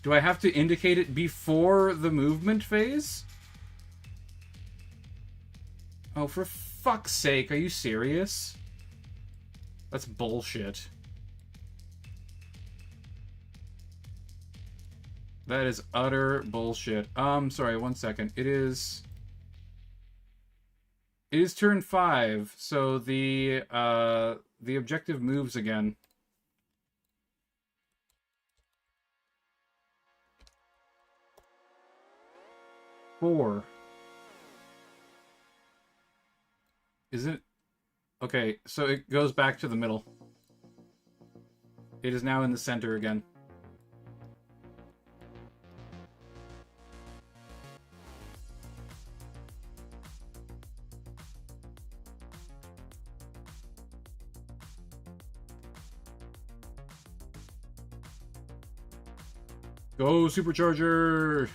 Do I have to indicate it before the movement phase? Oh, for fuck's sake, are you serious? That's bullshit. That is utter bullshit. Sorry, 1 second. It is turn 5, so the objective moves again. Four. Is it? Okay, so it goes back to the middle. It is now in the center again. Go, Supercharger!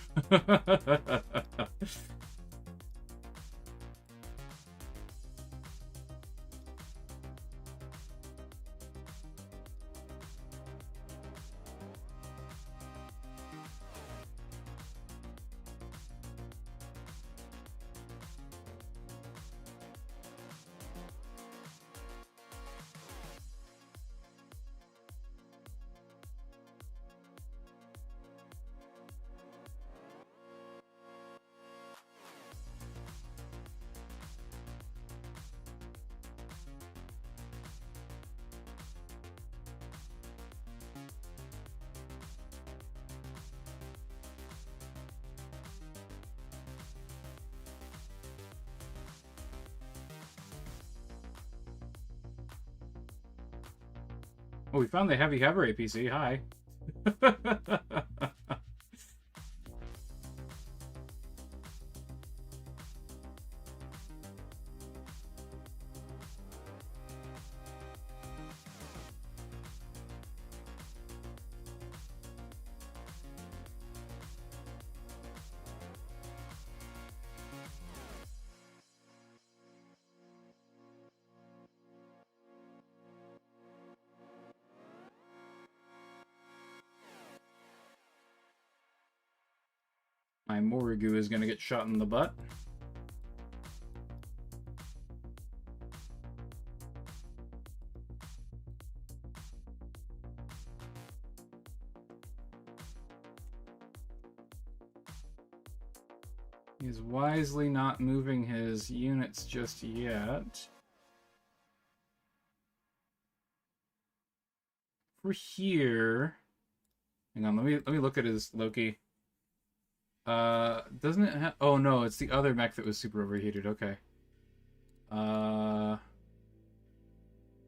Oh, we found the heavy cover APC. Hi. My Morigu is going to get shot in the butt. He's wisely not moving his units just yet. We're here. Hang on, let me look at his Loki. Doesn't it have... Oh, no, it's the other mech that was super overheated. Okay.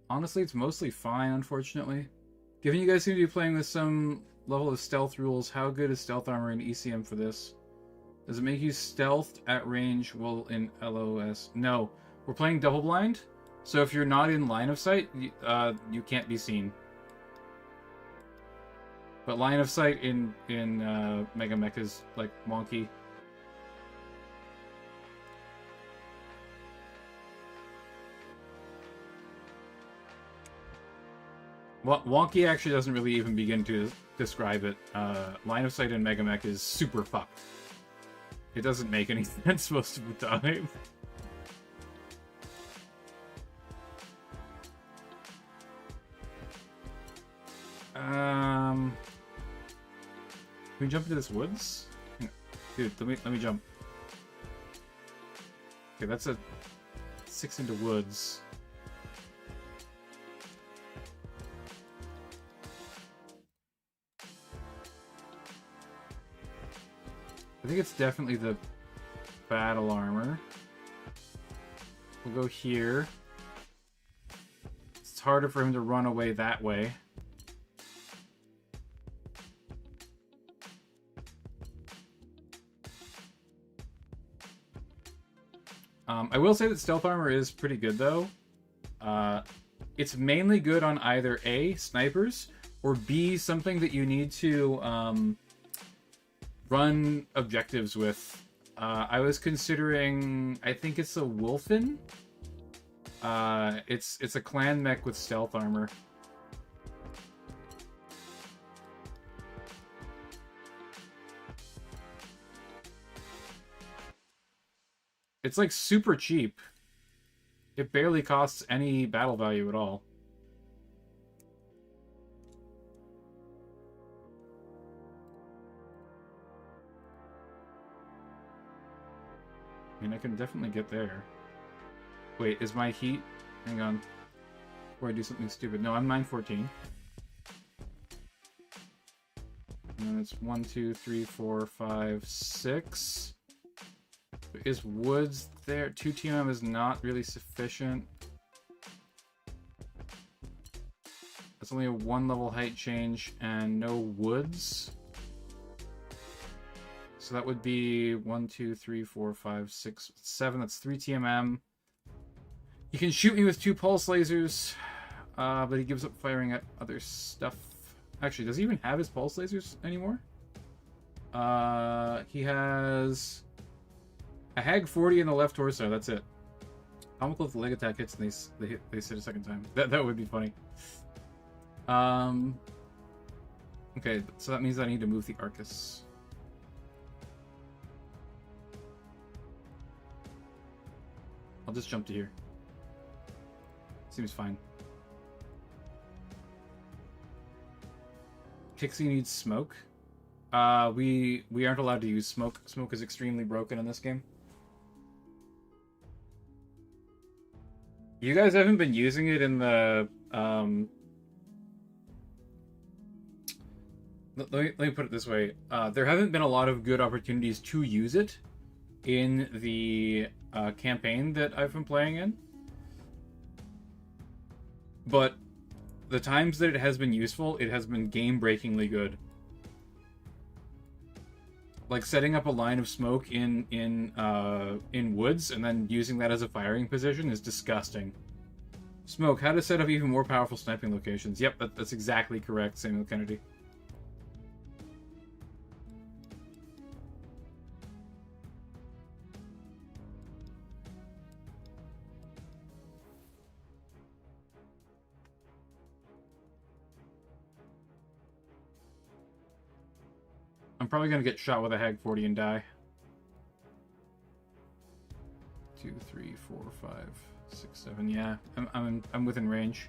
Honestly, it's mostly fine, unfortunately. Given you guys seem to be playing with some level of stealth rules, how good is stealth armor in ECM for this? Does it make you stealthed at range while in LOS? No. We're playing double blind, so if you're not in line of sight, you can't be seen. But line of sight in Mega Mech is, like, wonky. Wonky actually doesn't really even begin to describe it. Line of sight in Megamech is super fucked. It doesn't make any sense most of the time. Can we jump into this woods? Dude, let me jump. Okay, that's a 6 into woods. I think it's definitely the battle armor. We'll go here. It's harder for him to run away that way. I will say that stealth armor is pretty good, though. It's mainly good on either A, snipers, or B, something that you need to run objectives with. I was considering, I think it's a Wolfen. It's a clan mech with stealth armor. It's like super cheap. It barely costs any battle value at all. I mean, I can definitely get there. Wait, is my heat? Hang on. Before I do something stupid. No, I'm 914. And it's 1, 2, 3, 4, 5, 6. Is woods there? 2 TM is not really sufficient. That's only a 1 level height change and no woods. So that would be 1, 2, 3, 4, 5, 6, 7. That's 3 TMM. He can shoot me with 2 pulse lasers, but he gives up firing at other stuff. Actually, does he even have his pulse lasers anymore? He has a Hag 40 in the left torso. That's it. Comical if the leg attack hits and they sit a second time. That would be funny. Okay, so that means I need to move the Arcus. I'll just jump to here. Seems fine. Pixie needs smoke. We aren't allowed to use smoke. Smoke is extremely broken in this game. You guys haven't been using it in the let me put it this way. There haven't been a lot of good opportunities to use it in the campaign that I've been playing in. But the times that it has been useful, it has been game-breakingly good. Like setting up a line of smoke in woods and then using that as a firing position is disgusting. Smoke, how to set up even more powerful sniping locations. Yep, that's exactly correct, Samuel Kennedy. I'm probably gonna get shot with a Hag 40 and die. 2, 3, 4, 5, 6, 7. Yeah, I'm within range.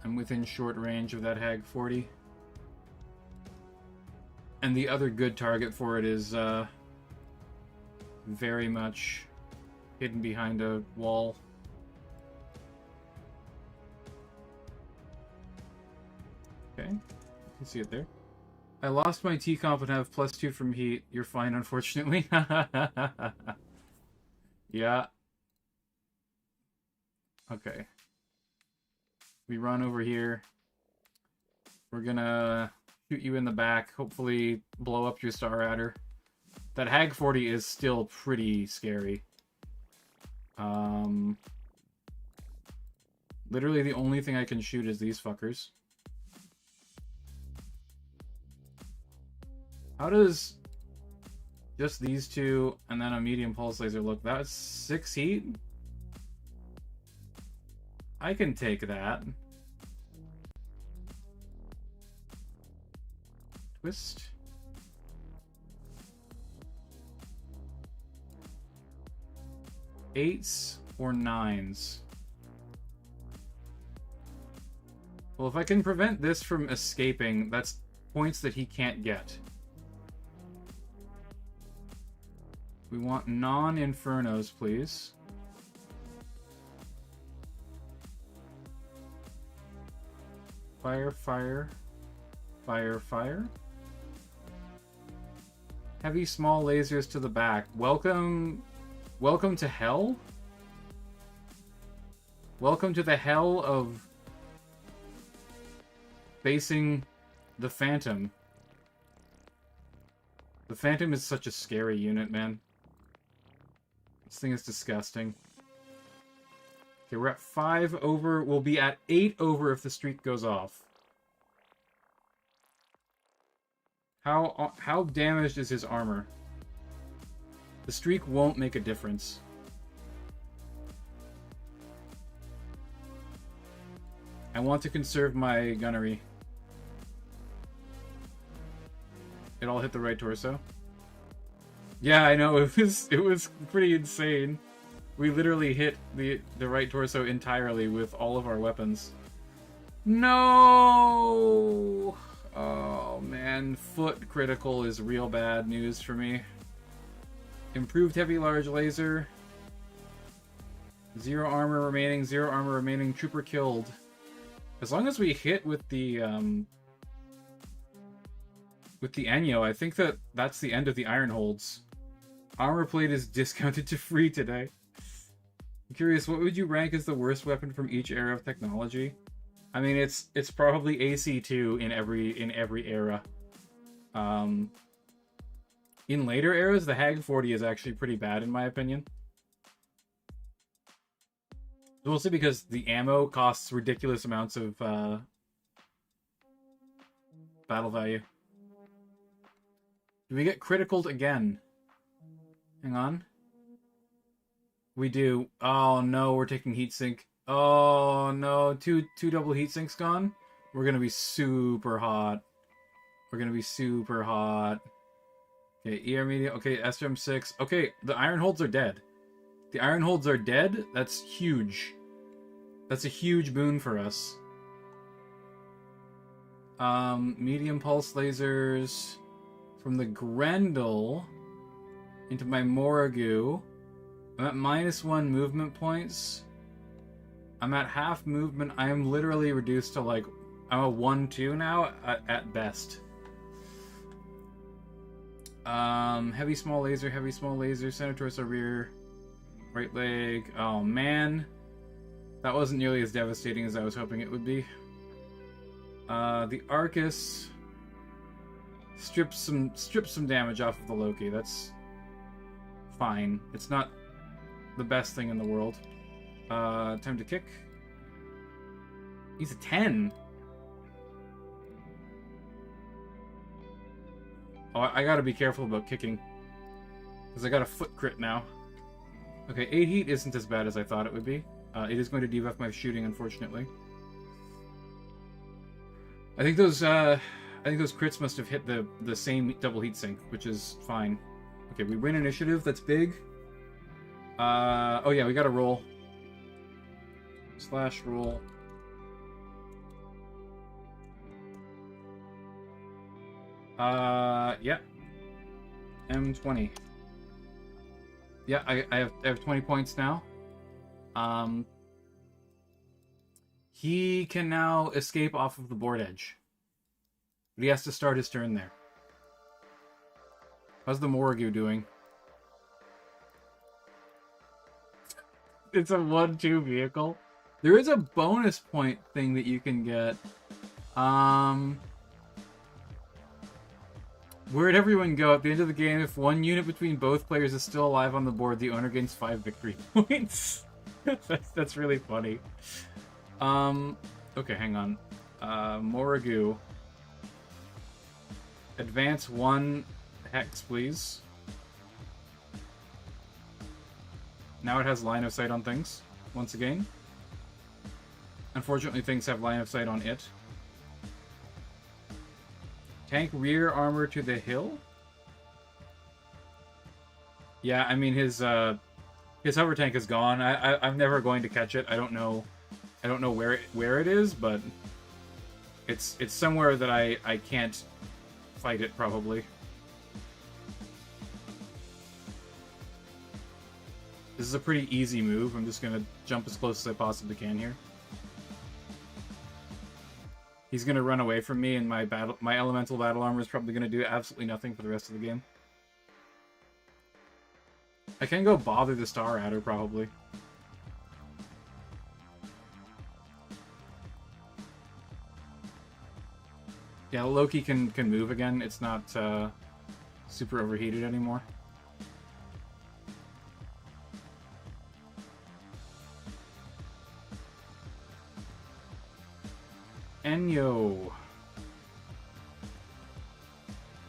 I'm within short range of that Hag 40. And the other good target for it is very much hidden behind a wall. Okay, you can see it there. I lost my T-comp and have +2 from heat. You're fine, unfortunately. Yeah. Okay. We run over here. We're gonna shoot you in the back. Hopefully blow up your Star Adder. That Hag 40 is still pretty scary. Literally the only thing I can shoot is these fuckers. How does just these two and then a medium pulse laser look? That's 6 heat? I can take that. twist. Eights or nines? Well, if I can prevent this from escaping, that's points that he can't get. We want non-infernos, please. Fire, fire, fire, fire. Heavy, small lasers to the back. Welcome to hell? Welcome to the hell of facing the Phantom. The Phantom is such a scary unit, man. This thing is disgusting. Okay, we're at 5 over. We'll be at 8 over if the streak goes off. How damaged is his armor? The streak won't make a difference. I want to conserve my gunnery. It all hit the right torso. Yeah, I know, it was pretty insane. We literally hit the right torso entirely with all of our weapons. No! Oh man, foot critical is real bad news for me. Improved heavy large laser. 0 armor remaining, 0 armor remaining, trooper killed. As long as we hit with the Enyo, I think that's the end of the iron holds. Armor plate is discounted to free today. I'm curious, what would you rank as the worst weapon from each era of technology? I mean, it's probably AC2 in every era. In later eras, the Hag 40 is actually pretty bad in my opinion. Mostly because the ammo costs ridiculous amounts of battle value. Do we get criticaled again? Hang on. We do. Oh no, we're taking heatsink. Oh no, two double heatsinks gone. We're gonna be super hot. We're gonna be super hot. Okay, ER media. Okay, SRM 6. Okay, the iron holds are dead. The iron holds are dead. That's huge. That's a huge boon for us. Medium pulse lasers from the Grendel into my Morrigu. I'm at -1 movement points. I'm at half movement. I am literally reduced to like, I'm a 1-2 now at best. Heavy small laser, center torso rear, right leg. Oh man, that wasn't nearly as devastating as I was hoping it would be. The Arcus strips some damage off of the Loki. That's fine. It's not the best thing in the world. Time to kick. He's a 10. Oh, I gotta be careful about kicking. Because I got a foot crit now. Okay, 8 heat isn't as bad as I thought it would be. It is going to debuff my shooting, unfortunately. I think those crits must have hit the same double heatsink, which is fine. Okay, we win initiative. That's big. Oh yeah, we gotta roll. / roll. Yeah. M20. Yeah, I have 20 points now. He can now escape off of the board edge. But he has to start his turn there. How's the Morrigu doing? It's a 1-2 vehicle. There is a bonus point thing that you can get. Where'd everyone go? At the end of the game, if one unit between both players is still alive on the board, the owner gains 5 victory points. That's really funny. Okay, hang on. Morrigu. Advance 1 hex, please. Now it has line of sight on things, once again. Unfortunately, things have line of sight on it. Tank rear armor to the hill? Yeah, I mean his hover tank is gone. I'm never going to catch it. I don't know where it is, but it's somewhere that I can't fight it probably. This is a pretty easy move. I'm just gonna jump as close as I possibly can here. He's gonna run away from me, and my elemental battle armor is probably gonna do absolutely nothing for the rest of the game. I can go bother the Star Adder probably. Yeah, Loki can move again. It's not super overheated anymore. Enyo.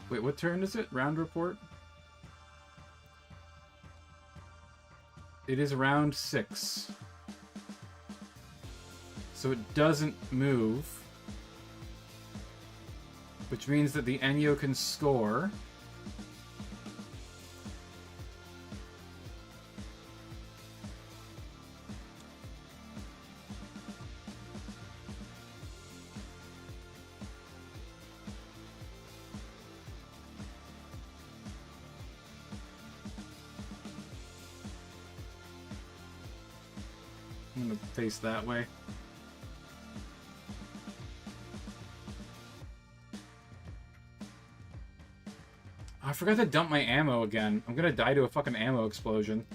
Wait, what turn is it? Round report? It is round 6. So it doesn't move. Which means that the Enyo can score. I'm gonna face that way. Oh, I forgot to dump my ammo again. I'm gonna die to a fucking ammo explosion.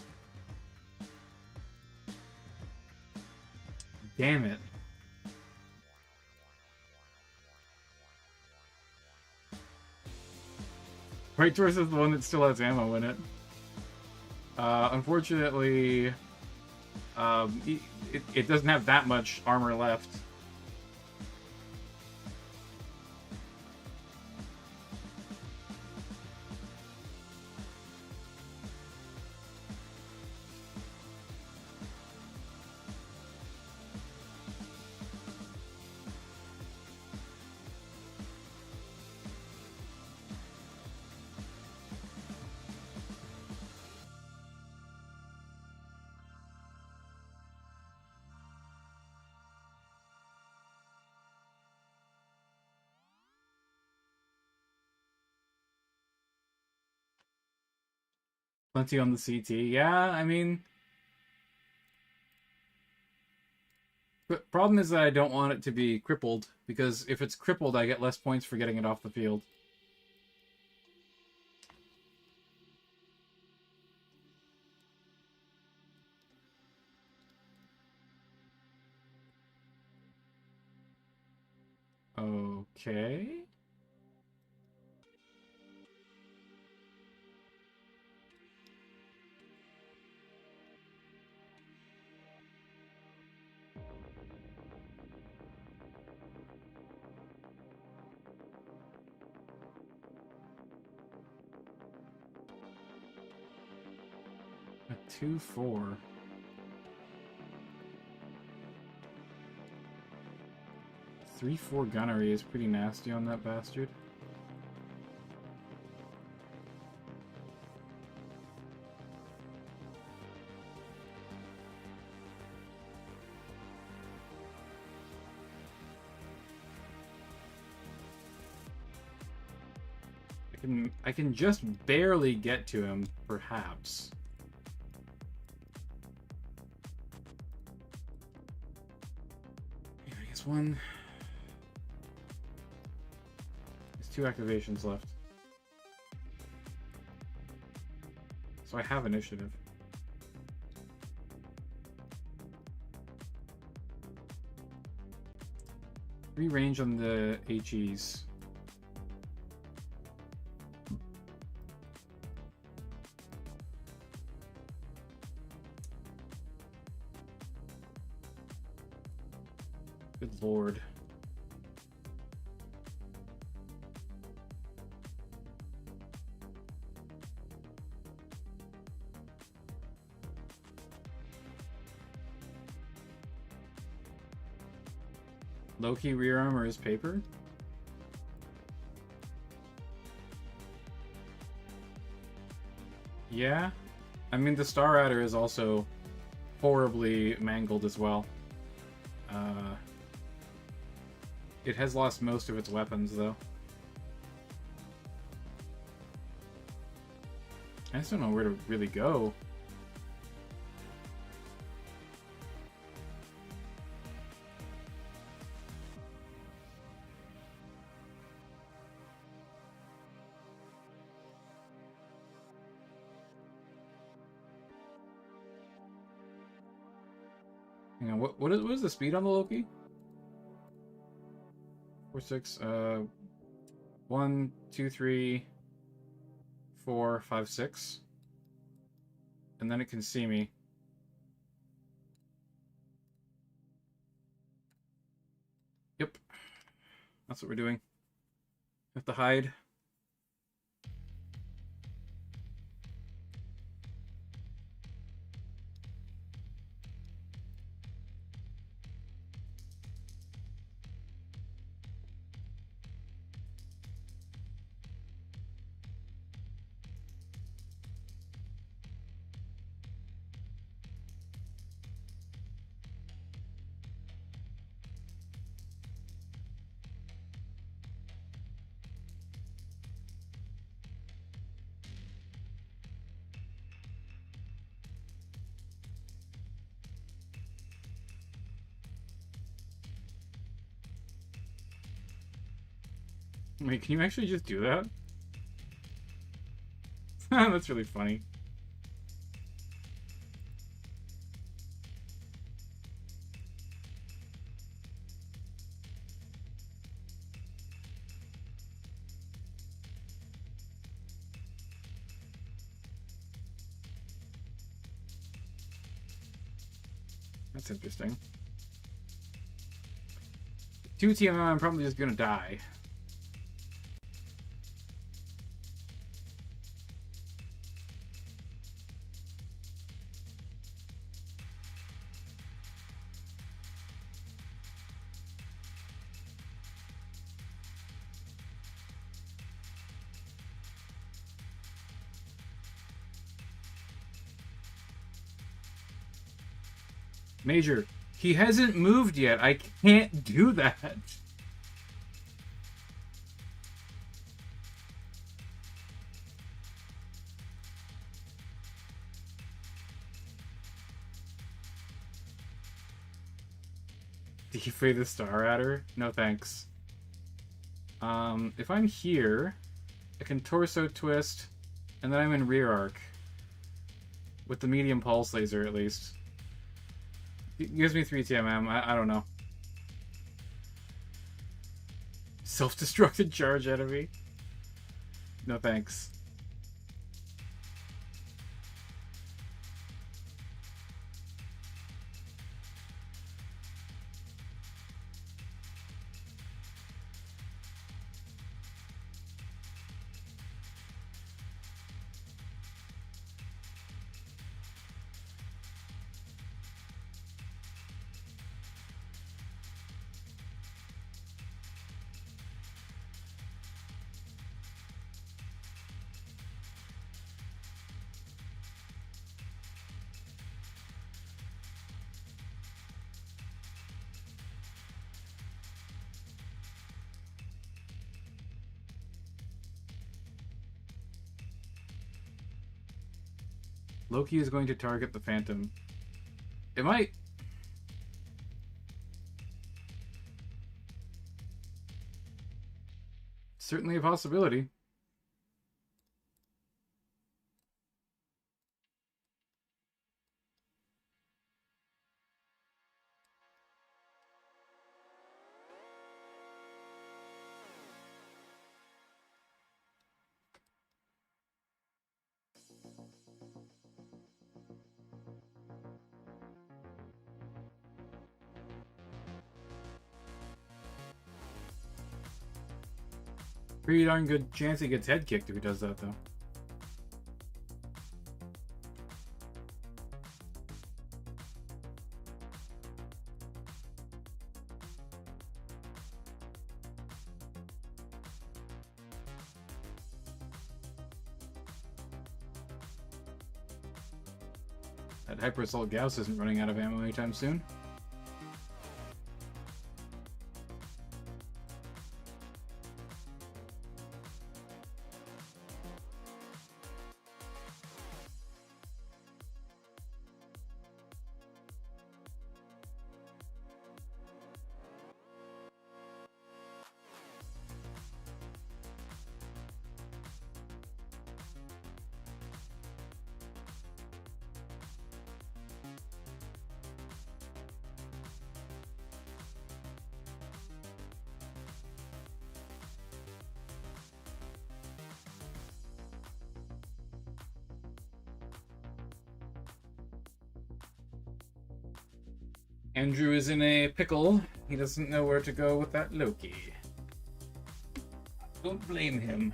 Damn it. Right Torus is the one that still has ammo in it. Unfortunately, it doesn't have that much armor left. Plenty on the CT. Yeah, I mean... But problem is that I don't want it to be crippled, because if it's crippled, I get less points for getting it off the field. Okay... A 2-4. Three-four gunnery is pretty nasty on that bastard. I can just barely get to him, perhaps. I guess one. There's 2 activations left. So I have initiative. Free range on the HEs. Good lord. Low-key rear armor is paper? Yeah. I mean, the Star Adder is also horribly mangled as well. It has lost most of its weapons, though. I just don't know where to really go. Hang on, what is the speed on the Loki? 4, 6, 1, 2, 3, 4, 5, 6. And then it can see me. Yep. That's what we're doing. Have to hide. Wait, can you actually just do that? That's really funny. That's interesting. 2 TMM, I'm probably just gonna die. Major, he hasn't moved yet. I can't do that. Defray the Star Adder? No thanks. If I'm here, I can torso twist, and then I'm in rear arc. With the medium pulse laser, at least. It gives me 3 TMM. I don't know. Self-destructed charge enemy? No thanks. Loki is going to target the Phantom. It might. Certainly a possibility. Pretty darn good chance he gets head kicked if he does that, though. That Hyper Assault Gauss isn't running out of ammo anytime soon. Andrew is in a pickle. He doesn't know where to go with that Loki. Don't blame him.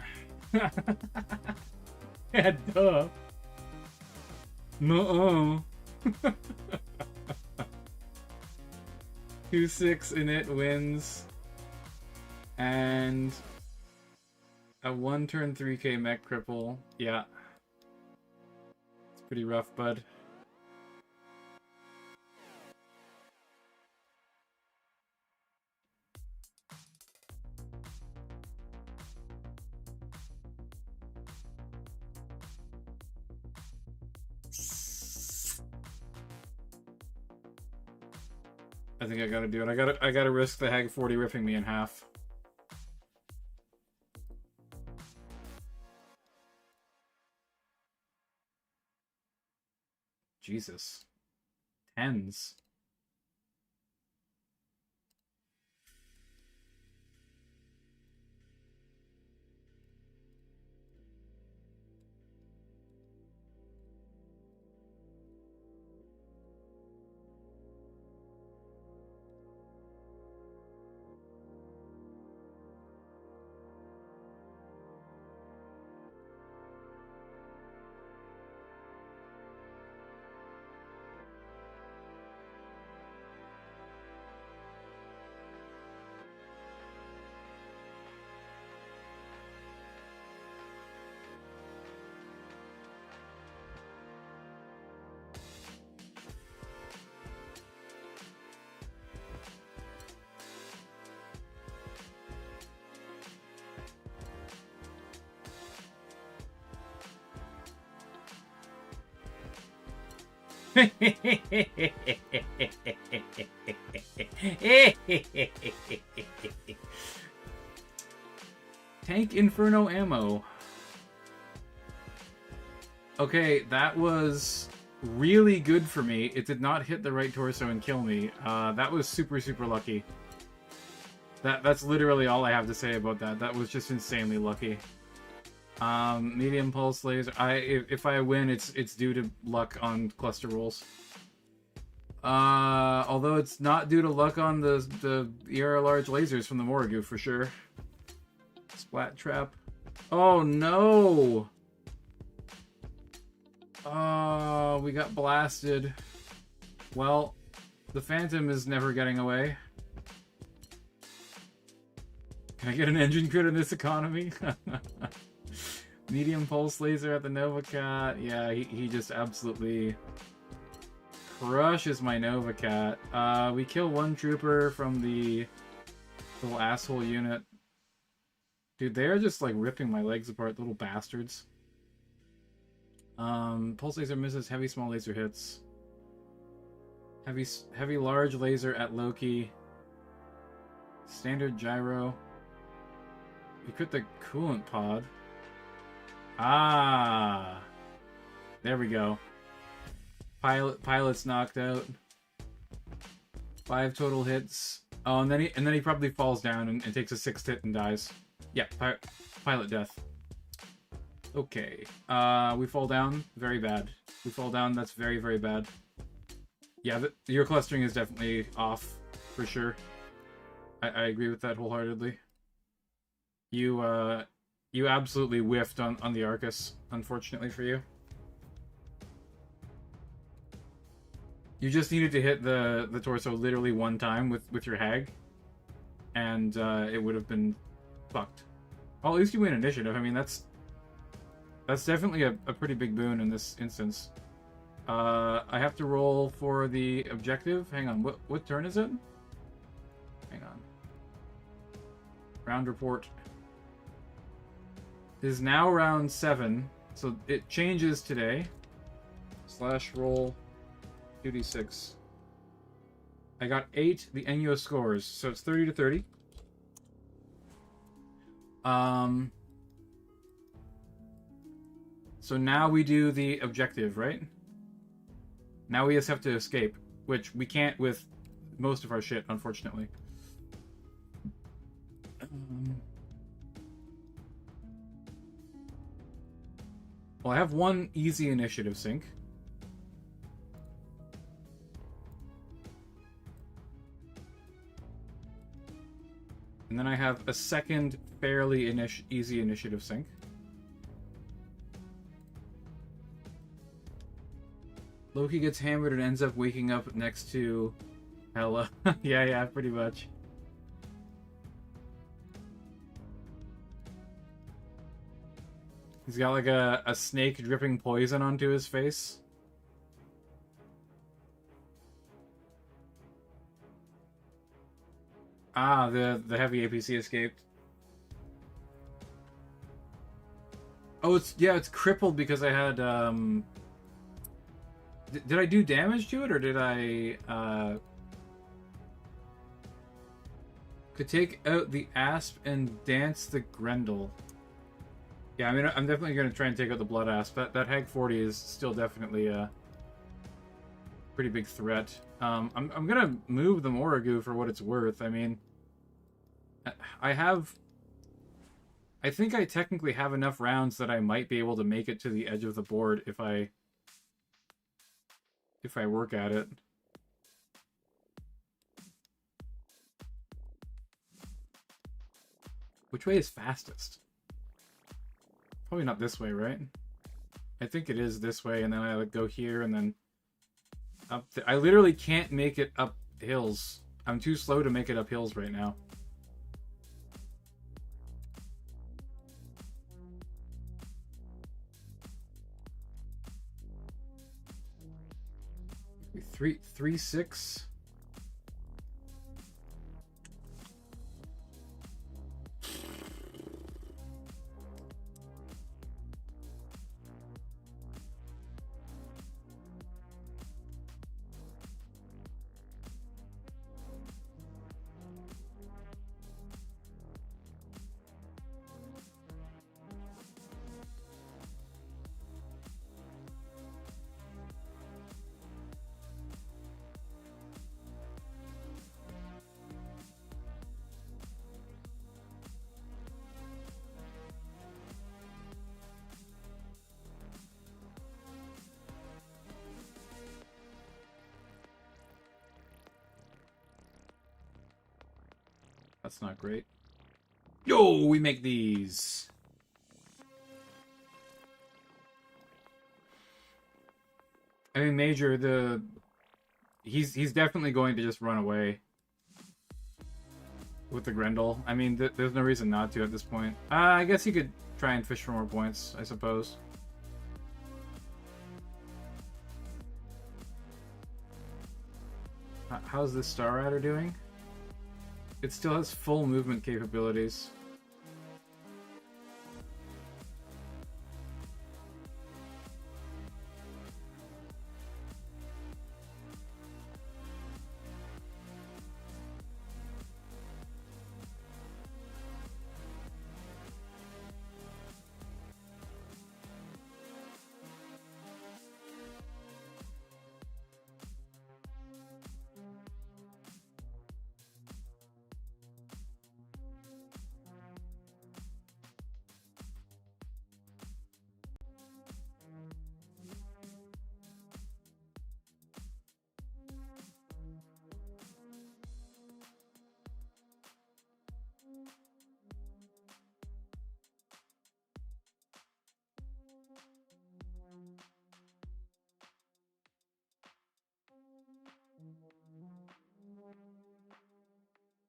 Yeah, duh. No. 2-6 in it wins. And a 1-turn 3k mech cripple. Yeah. It's pretty rough, bud. I think I gotta do it. I gotta risk the Hag 40 ripping me in half. Jesus. Tens. Tank Inferno ammo. Okay, that was really good for me. It did not hit the right torso and kill me. That was super, super lucky. That's literally all I have to say about that. That was just insanely lucky. Medium pulse laser. If I win, it's due to luck on cluster rolls. Although it's not due to luck on the ER large lasers from the Morrigu for sure. Splat trap. Oh no! Oh, we got blasted. Well, the Phantom is never getting away. Can I get an engine crit in this economy? Medium pulse laser at the Nova Cat. Yeah, he just absolutely crushes my Nova Cat. We kill one trooper from the little asshole unit. Dude, they're just like ripping my legs apart, little bastards. Pulse laser misses, heavy small laser hits. Heavy large laser at Loki. Standard gyro. We crit the coolant pod. Ah, there we go. Pilot's knocked out. 5 total hits. Oh, and then he probably falls down and takes a 6th hit and dies. Yeah, pilot death. Okay. We fall down. Very bad. We fall down. That's very, very bad. Yeah, your clustering is definitely off for sure. I agree with that wholeheartedly. You absolutely whiffed on the Arcus, unfortunately for you. You just needed to hit the torso literally one time with your Hag, and it would have been fucked. Well, at least you win initiative. I mean, that's definitely a pretty big boon in this instance. I have to roll for the objective. Hang on, what turn is it? Hang on. Round report. It is now round 7, so it changes today. / roll 2d6. I got 8, the NUO scores, so it's 30 to 30. So now we do the objective, right? Now we just have to escape, which we can't with most of our shit, unfortunately. Well, I have one easy initiative sync. And then I have a second fairly easy initiative sync. Loki gets hammered and ends up waking up next to Hela. yeah, pretty much. He's got like a snake dripping poison onto his face. Ah, the heavy APC escaped. Oh, it's crippled because I had did I do damage to it, or did I could take out the asp and dance the Grendel? Yeah, I mean, I'm definitely going to try and take out the Blood Asp. That Hag 40 is still definitely a pretty big threat. I'm going to move the Morrigu for what it's worth. I mean, I think I technically have enough rounds that I might be able to make it to the edge of the board if I work at it. Which way is fastest? Probably not this way, right? I think it is this way, and then I like go here and then up. I literally can't make it up hills. I'm too slow to make it up hills right now. Three, 6. That's not great. Yo, we make these. I mean, Major, he's definitely going to just run away with the Grendel. I mean, there's no reason not to at this point. I guess he could try and fish for more points, I suppose. How's this Star Rider doing? It still has full movement capabilities.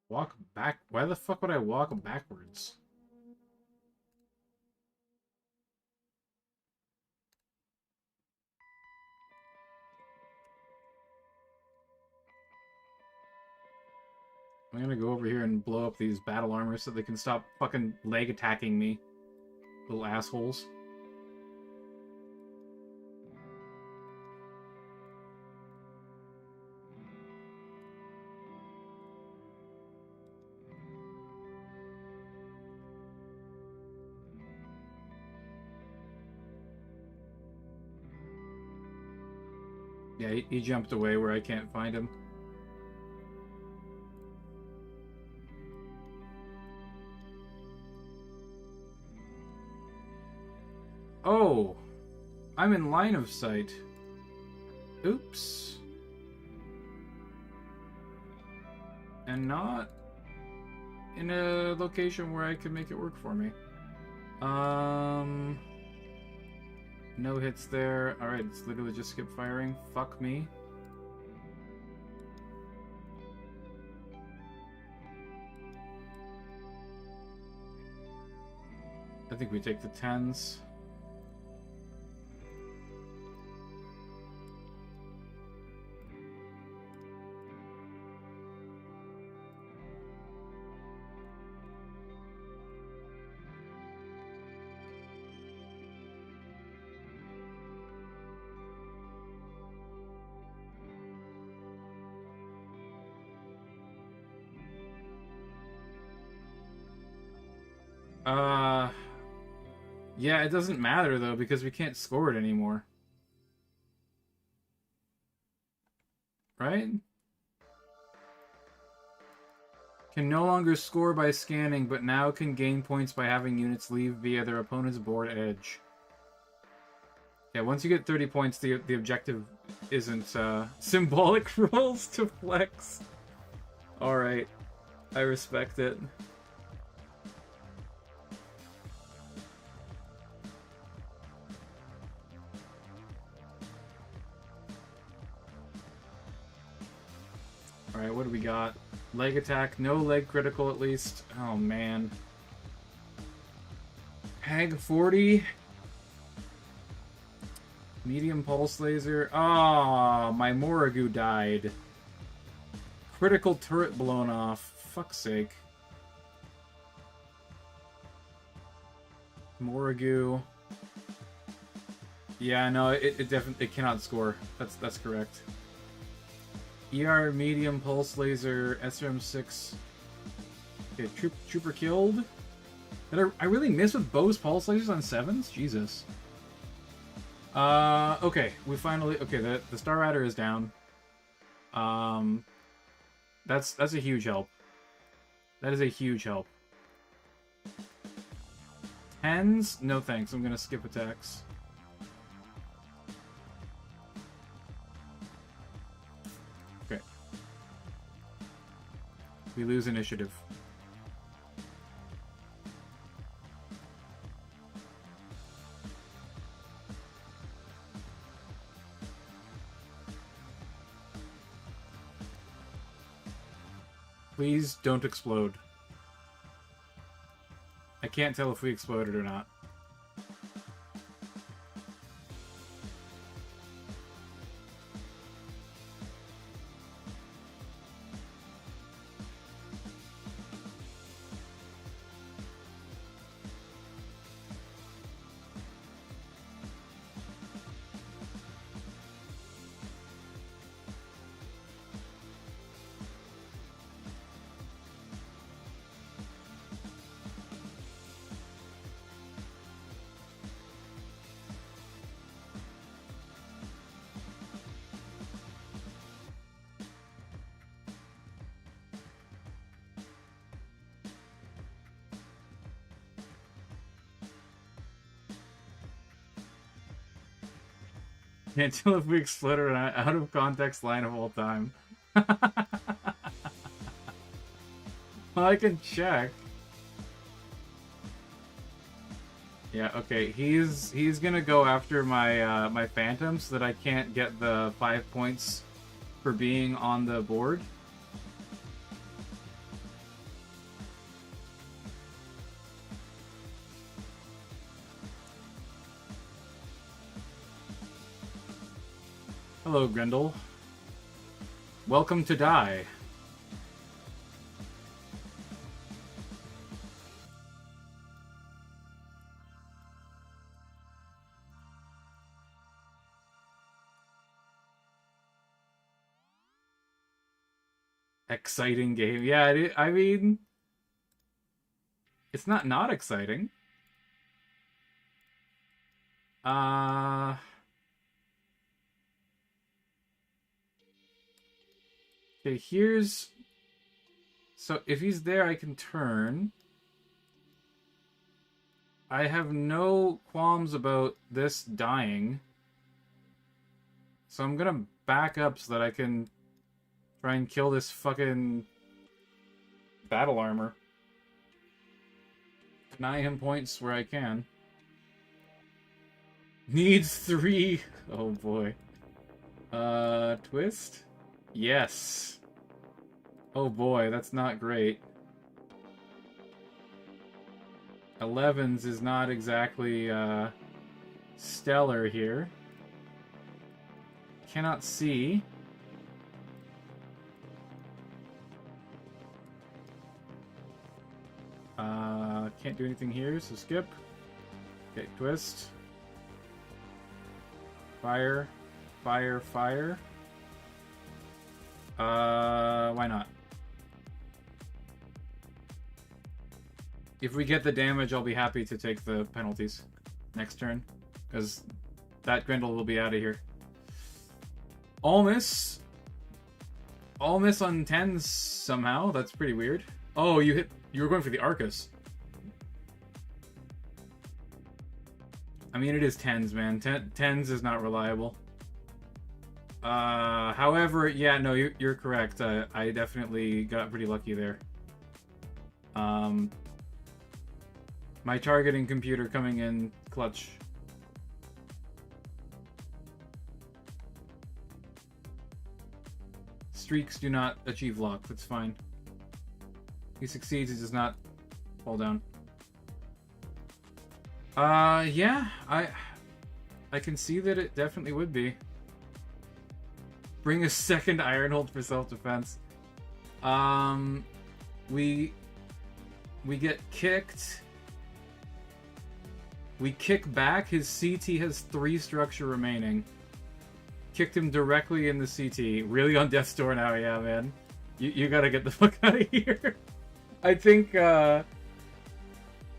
Walk back? Why the fuck would I walk backwards? I'm gonna go over here and blow up these battle armors so they can stop fucking leg attacking me. Little assholes. Yeah, he jumped away where I can't find him. Oh! I'm in line of sight. Oops. And not in a location where I can make it work for me. No hits there. Alright, it's literally just skip firing. Fuck me. I think we take the 10s. Yeah, it doesn't matter though because we can't score it anymore. Right? Can no longer score by scanning, but now can gain points by having units leave via their opponent's board edge. Yeah, once you get 30 points, the objective isn't symbolic rolls to flex. Alright. I respect it. Alright, what do we got? Leg attack, no leg critical at least. Oh man. Hag 40. Medium pulse laser. Ah, my Morrigu died. Critical turret blown off. Fuck's sake. Morrigu. Yeah, no, it definitely cannot score. That's correct. ER medium pulse laser SRM6. Okay, trooper killed. Did I really miss with Bo's pulse lasers on 7s? Jesus. Okay, we finally the Star Rider is down. That's a huge help. That is a huge help. 10s? No thanks, I'm gonna skip attacks. Okay. We lose initiative. Please don't explode. I can't tell if we exploded or not. Can't tell if we exploded an out of context line of all time. Well, I can check. Yeah, okay. He's gonna go after my my Phantom so that I can't get the 5 points for being on the board. Hello, Grendel. Welcome to die. Exciting game. Yeah, I mean, it's not exciting. Okay, here's... So if he's there, I can turn. I have no qualms about this dying. So I'm gonna back up so that I can try and kill this fucking battle armor. Deny him points where I can. Needs 3. Oh boy. Twist? Yes. Oh boy, that's not great. 11s is not exactly, stellar here. Cannot see. Can't do anything here, so skip. Okay, twist. Fire. Fire, fire. Why not? If we get the damage, I'll be happy to take the penalties next turn, because that Grendel will be out of here. All miss. All miss on 10s somehow. That's pretty weird. Oh, you were going for the Arcus. I mean, it is 10s, man. 10s is not reliable. However, yeah, no, you're correct. I definitely got pretty lucky there. My targeting computer coming in clutch. Streaks do not achieve lock. That's fine. He succeeds. He does not fall down. Yeah, I can see that it definitely would be. Bring a second Ironhold for self-defense. We get kicked. We kick back. His CT has 3 structure remaining. Kicked him directly in the CT. Really on death's door now, yeah, man. You gotta get the fuck out of here. I think, well,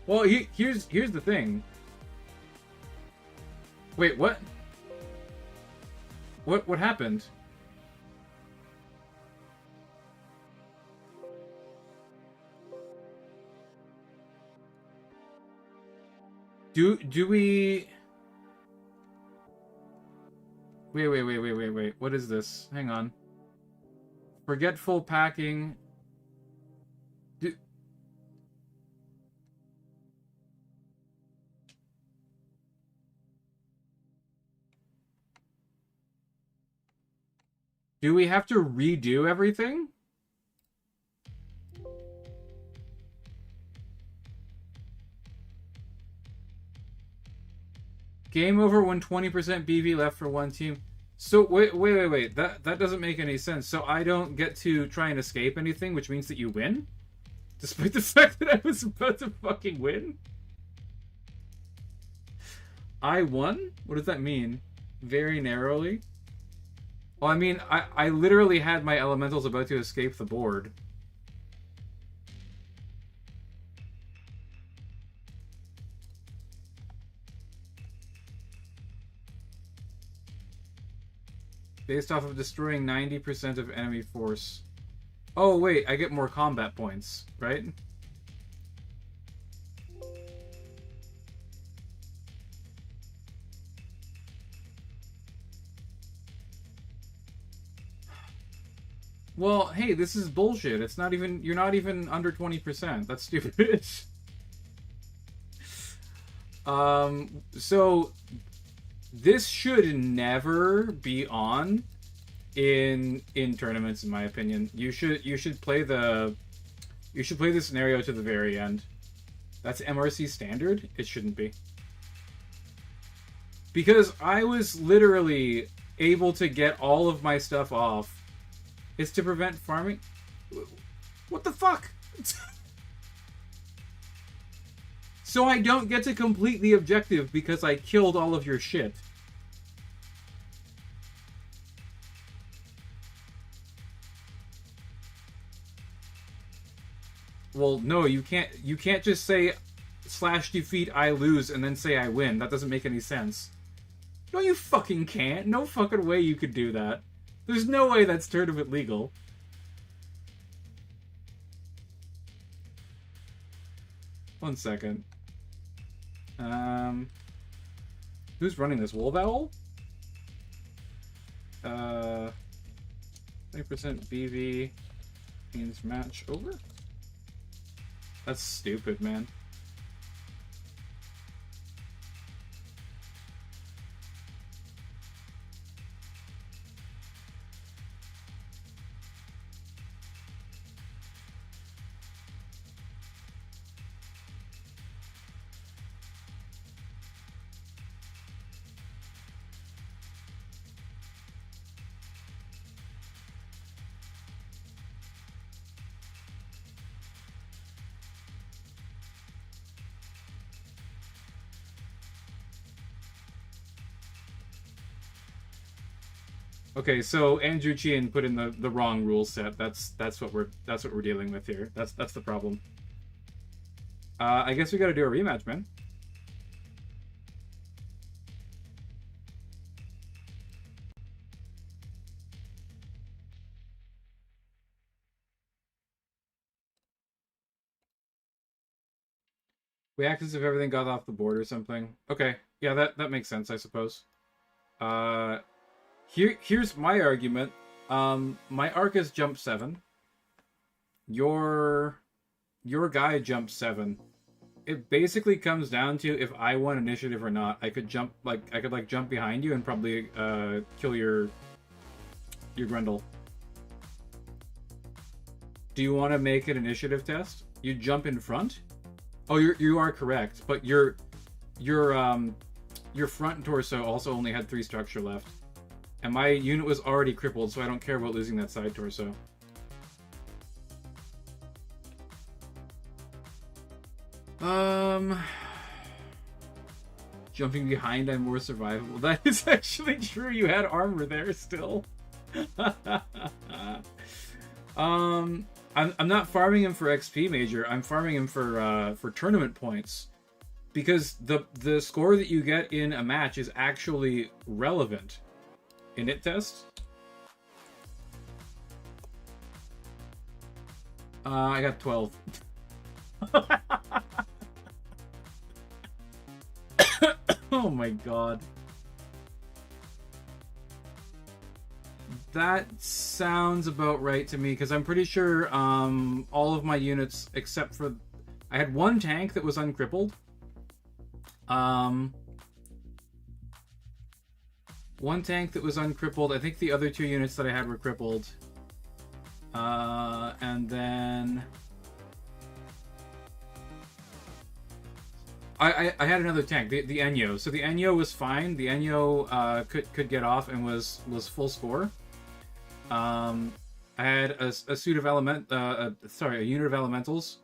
here's the thing. Wait, what? What happened? Do we... Wait. What is this? Hang on. Forgetful packing. Do we have to redo everything? Game over when 20% BV left for one team. So, wait. That doesn't make any sense. So I don't get to try and escape anything, which means that you win? Despite the fact that I was about to fucking win? I won? What does that mean? Very narrowly? Well, I mean, I literally had my elementals about to escape the board. Based off of destroying 90% of enemy force. Oh, wait, I get more combat points, right? Well, hey, this is bullshit. It's not even... You're not even under 20%. That's stupid. So... This should never be on in tournaments, in my opinion. You should play the scenario to the very end. That's MRC standard. It shouldn't be. Because I was literally able to get all of my stuff off. It's to prevent farming. What the fuck? So I don't get to complete the objective because I killed all of your shit. Well, no, you can't. You can't just say /defeat I lose and then say I win. That doesn't make any sense. No, you fucking can't. No fucking way you could do that. There's no way that's tournament legal. One second. Who's running this? Wolf Owl? 20% BV means match over? That's stupid, man. Okay, so Andrew Chien put in the wrong rule set. That's what we're dealing with here. That's the problem. I guess we got to do a rematch, man. We act as if everything got off the board or something. Okay, yeah, that makes sense, I suppose. Here's my argument. My Arcus jumped 7. Your guy jumped 7. It basically comes down to if I won initiative or not. I could jump jump behind you and probably kill your Grendel. Do you want to make an initiative test? You jump in front? Oh, you are correct, but your front and torso also only had 3 structure left. And my unit was already crippled, so I don't care about losing that side torso. Jumping behind, I'm more survivable. That is actually true. You had armor there still. I'm not farming him for XP Major. I'm farming him for tournament points, because the score that you get in a match is actually relevant. Init test. I got 12. Oh my god. That sounds about right to me, because I'm pretty sure all of my units, except for... I had 1 tank that was uncrippled. One tank that was uncrippled. I think the other 2 units that I had were crippled. And then... I had another tank, the Enyo. So the Enyo was fine. The Enyo could get off and was full score. I had a suit of a unit of elementals,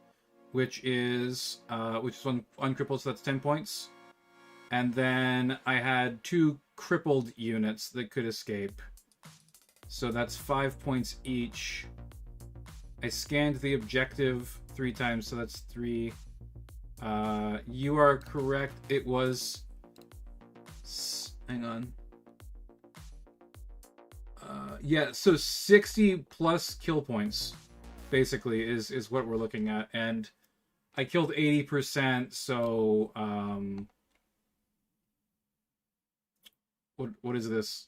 which is uncrippled, so that's 10 points. And then I had 2 crippled units that could escape, so that's 5 points each. I scanned the objective 3 times, so that's 3. You are correct. It was... hang on. Yeah, so 60 plus kill points, basically, is what we're looking at. And I killed 80%, so... What is this?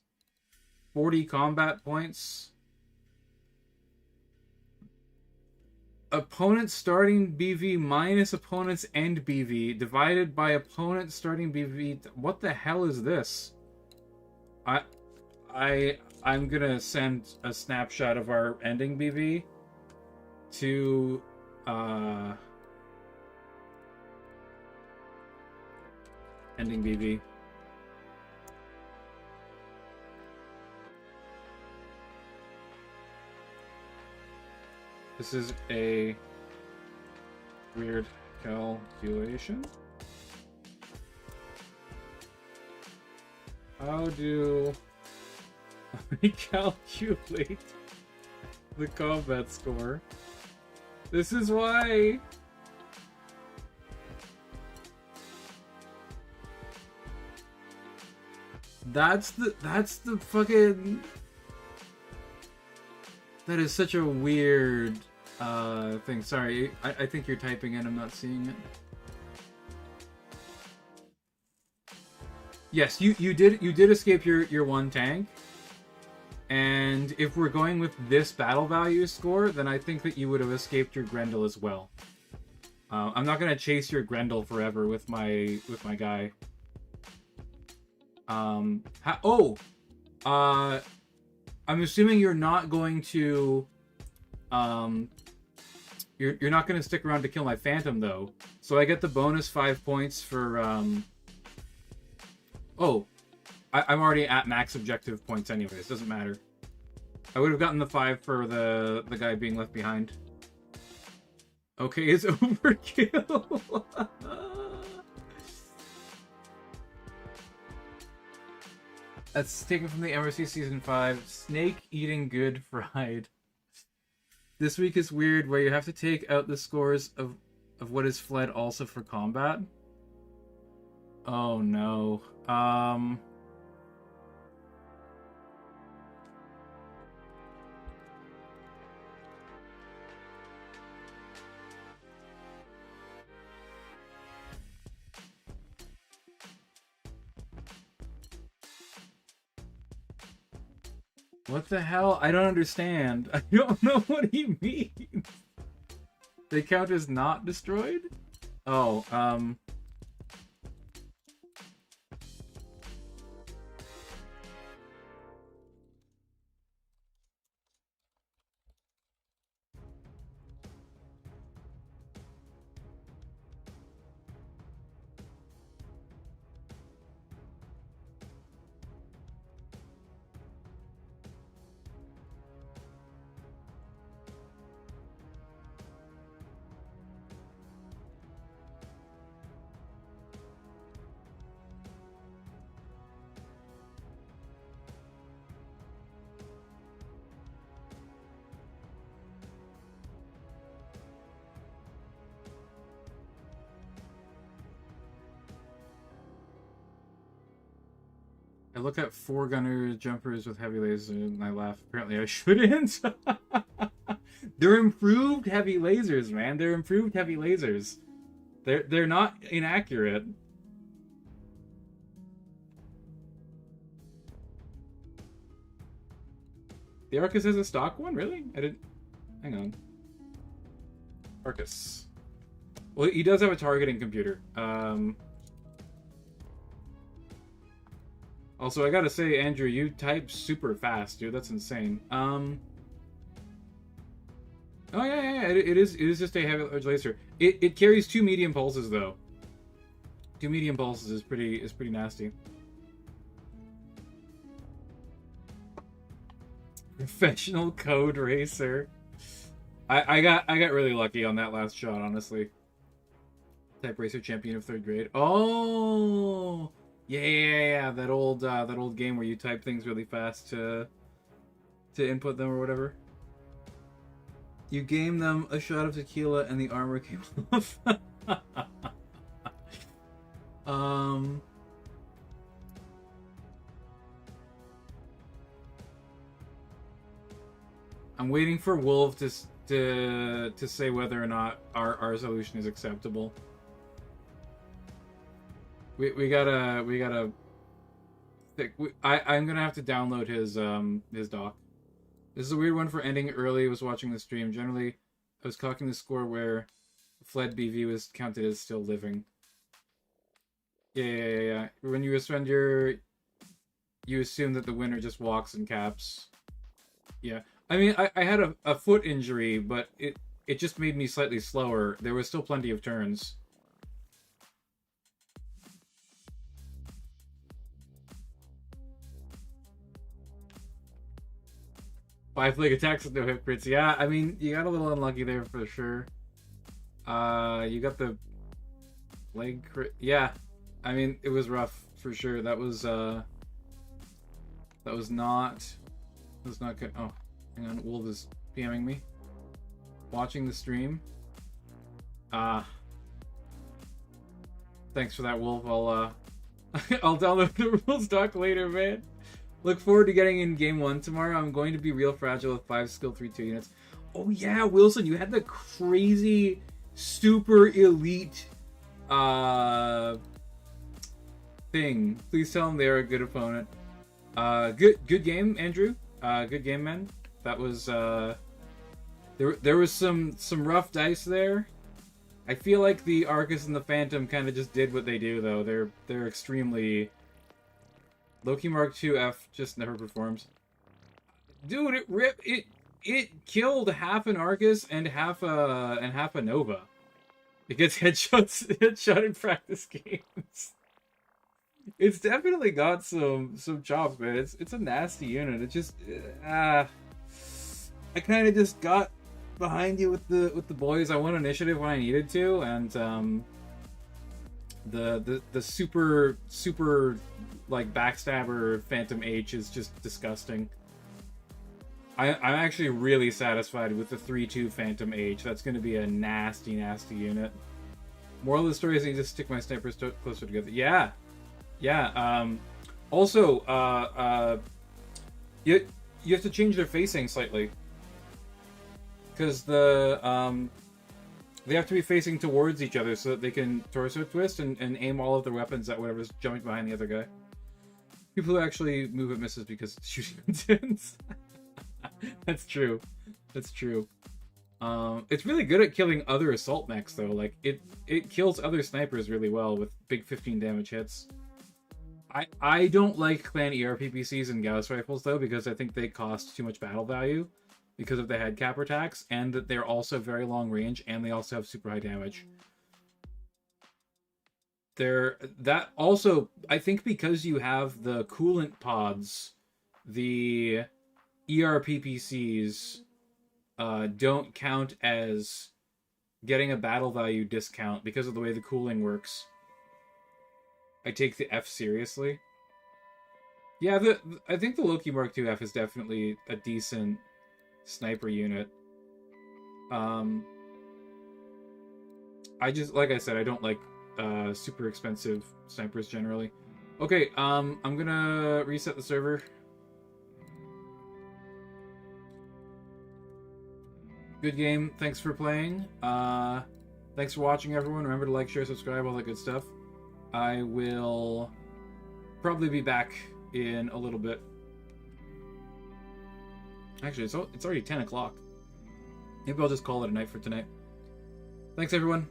40 combat points? Opponent's starting BV minus opponent's end BV divided by opponent's starting BV. What the hell is this? I'm gonna send a snapshot of our ending BV to ending BV. This is a weird calculation. How do I calculate the combat score? This is why. That's the fucking... That is such a weird thing. Sorry, I think you're typing in, I'm not seeing it. Yes, you did escape your one tank. And if we're going with this battle value score, then I think that you would have escaped your Grendel as well. I'm not gonna chase your Grendel forever with my guy. I'm assuming you're not going to you're not going to stick around to kill my Phantom though. So I get the bonus 5 points for I'm already at max objective points anyways, doesn't matter. I would have gotten the 5 for the guy being left behind. Okay, it's overkill. That's taken from the MRC Season 5. Snake eating good fried. This week is weird where you have to take out the scores of what is fled also for combat. Oh no. What the hell? I don't understand. I don't know what he means. They count as not destroyed? Oh, I look at 4-gunner jumpers with heavy lasers and I laugh. Apparently I shouldn't. They're improved heavy lasers, man. They're improved heavy lasers. They're not inaccurate. The Arcus has a stock one? Really? I didn't... Hang on. Arcus. Well, he does have a targeting computer. Also, I gotta say, Andrew, you type super fast, dude. That's insane. Oh yeah. It is just a heavy large laser. It carries 2 medium pulses though. 2 medium pulses is pretty nasty. Professional code racer. I got really lucky on that last shot, honestly. Type racer champion of 3rd grade. Oh. Yeah, that old game where you type things really fast to input them or whatever. You game them a shot of tequila and the armor came off. I'm waiting for Wolf to say whether or not our solution is acceptable. We gotta. I'm gonna have to download his doc. This is a weird one for ending early. I was watching the stream. Generally, I was clocking the score where fled BV was counted as still living. Yeah. When you suspend you assume that the winner just walks and caps. Yeah. I mean, I had a foot injury, but it just made me slightly slower. There was still plenty of turns. Five leg attacks with no hit crits. Yeah, I mean, you got a little unlucky there for sure. You got the leg crit. Yeah, I mean, it was rough for sure. That was not good. Oh, hang on, Wolf is PMing me. watching the stream. Thanks for that, Wolf. I'll I'll download the rules doc later, man. Look forward to getting in game 1 tomorrow. I'm going to be real fragile with 5 skill 3-2 units. Oh yeah, Wilson, you had the crazy super elite thing. Please tell them they're a good opponent. Good game, Andrew. Good game, man. That was there was some rough dice there. I feel like the Arcus and the Phantom kind of just did what they do, though. They're extremely... Loki Mark II F just never performs. Dude, it killed half an Arcus and half a Nova. It gets headshot in practice games. It's definitely got some chops, man. It's a nasty unit. It just I kind of just got behind you with the boys. I won initiative when I needed to, and the super like backstabber Phantom H is just disgusting. I'm actually really satisfied with the 3-2 Phantom H. That's going to be a nasty unit. Moral of the story is I need to stick my snipers closer together. Yeah. Also, you have to change their facing slightly, because they have to be facing towards each other so that they can torso twist and aim all of their weapons at whatever's jumping behind the other guy. People who actually move at misses because it's shooting intense. That's true. It's really good at killing other assault mechs, though. Like, it kills other snipers really well with big 15 damage hits. I don't like clan ERPPCs and Gauss rifles, though, because I think they cost too much battle value because of the head cap attacks, and that they're also very long range, and they also have super high damage. That also, I think because you have the coolant pods, the ERPPCs don't count as getting a battle value discount because of the way the cooling works. I take the F seriously. Yeah, I think the Loki Mark II F is definitely a decent sniper unit. I just, like I said, I don't like super expensive snipers generally. Okay, I'm gonna reset the server. Good game. Thanks for playing. Thanks for watching, everyone. Remember to like, share, subscribe, all that good stuff. I will probably be back in a little bit. Actually, it's already 10 o'clock. Maybe I'll just call it a night for tonight. Thanks, everyone.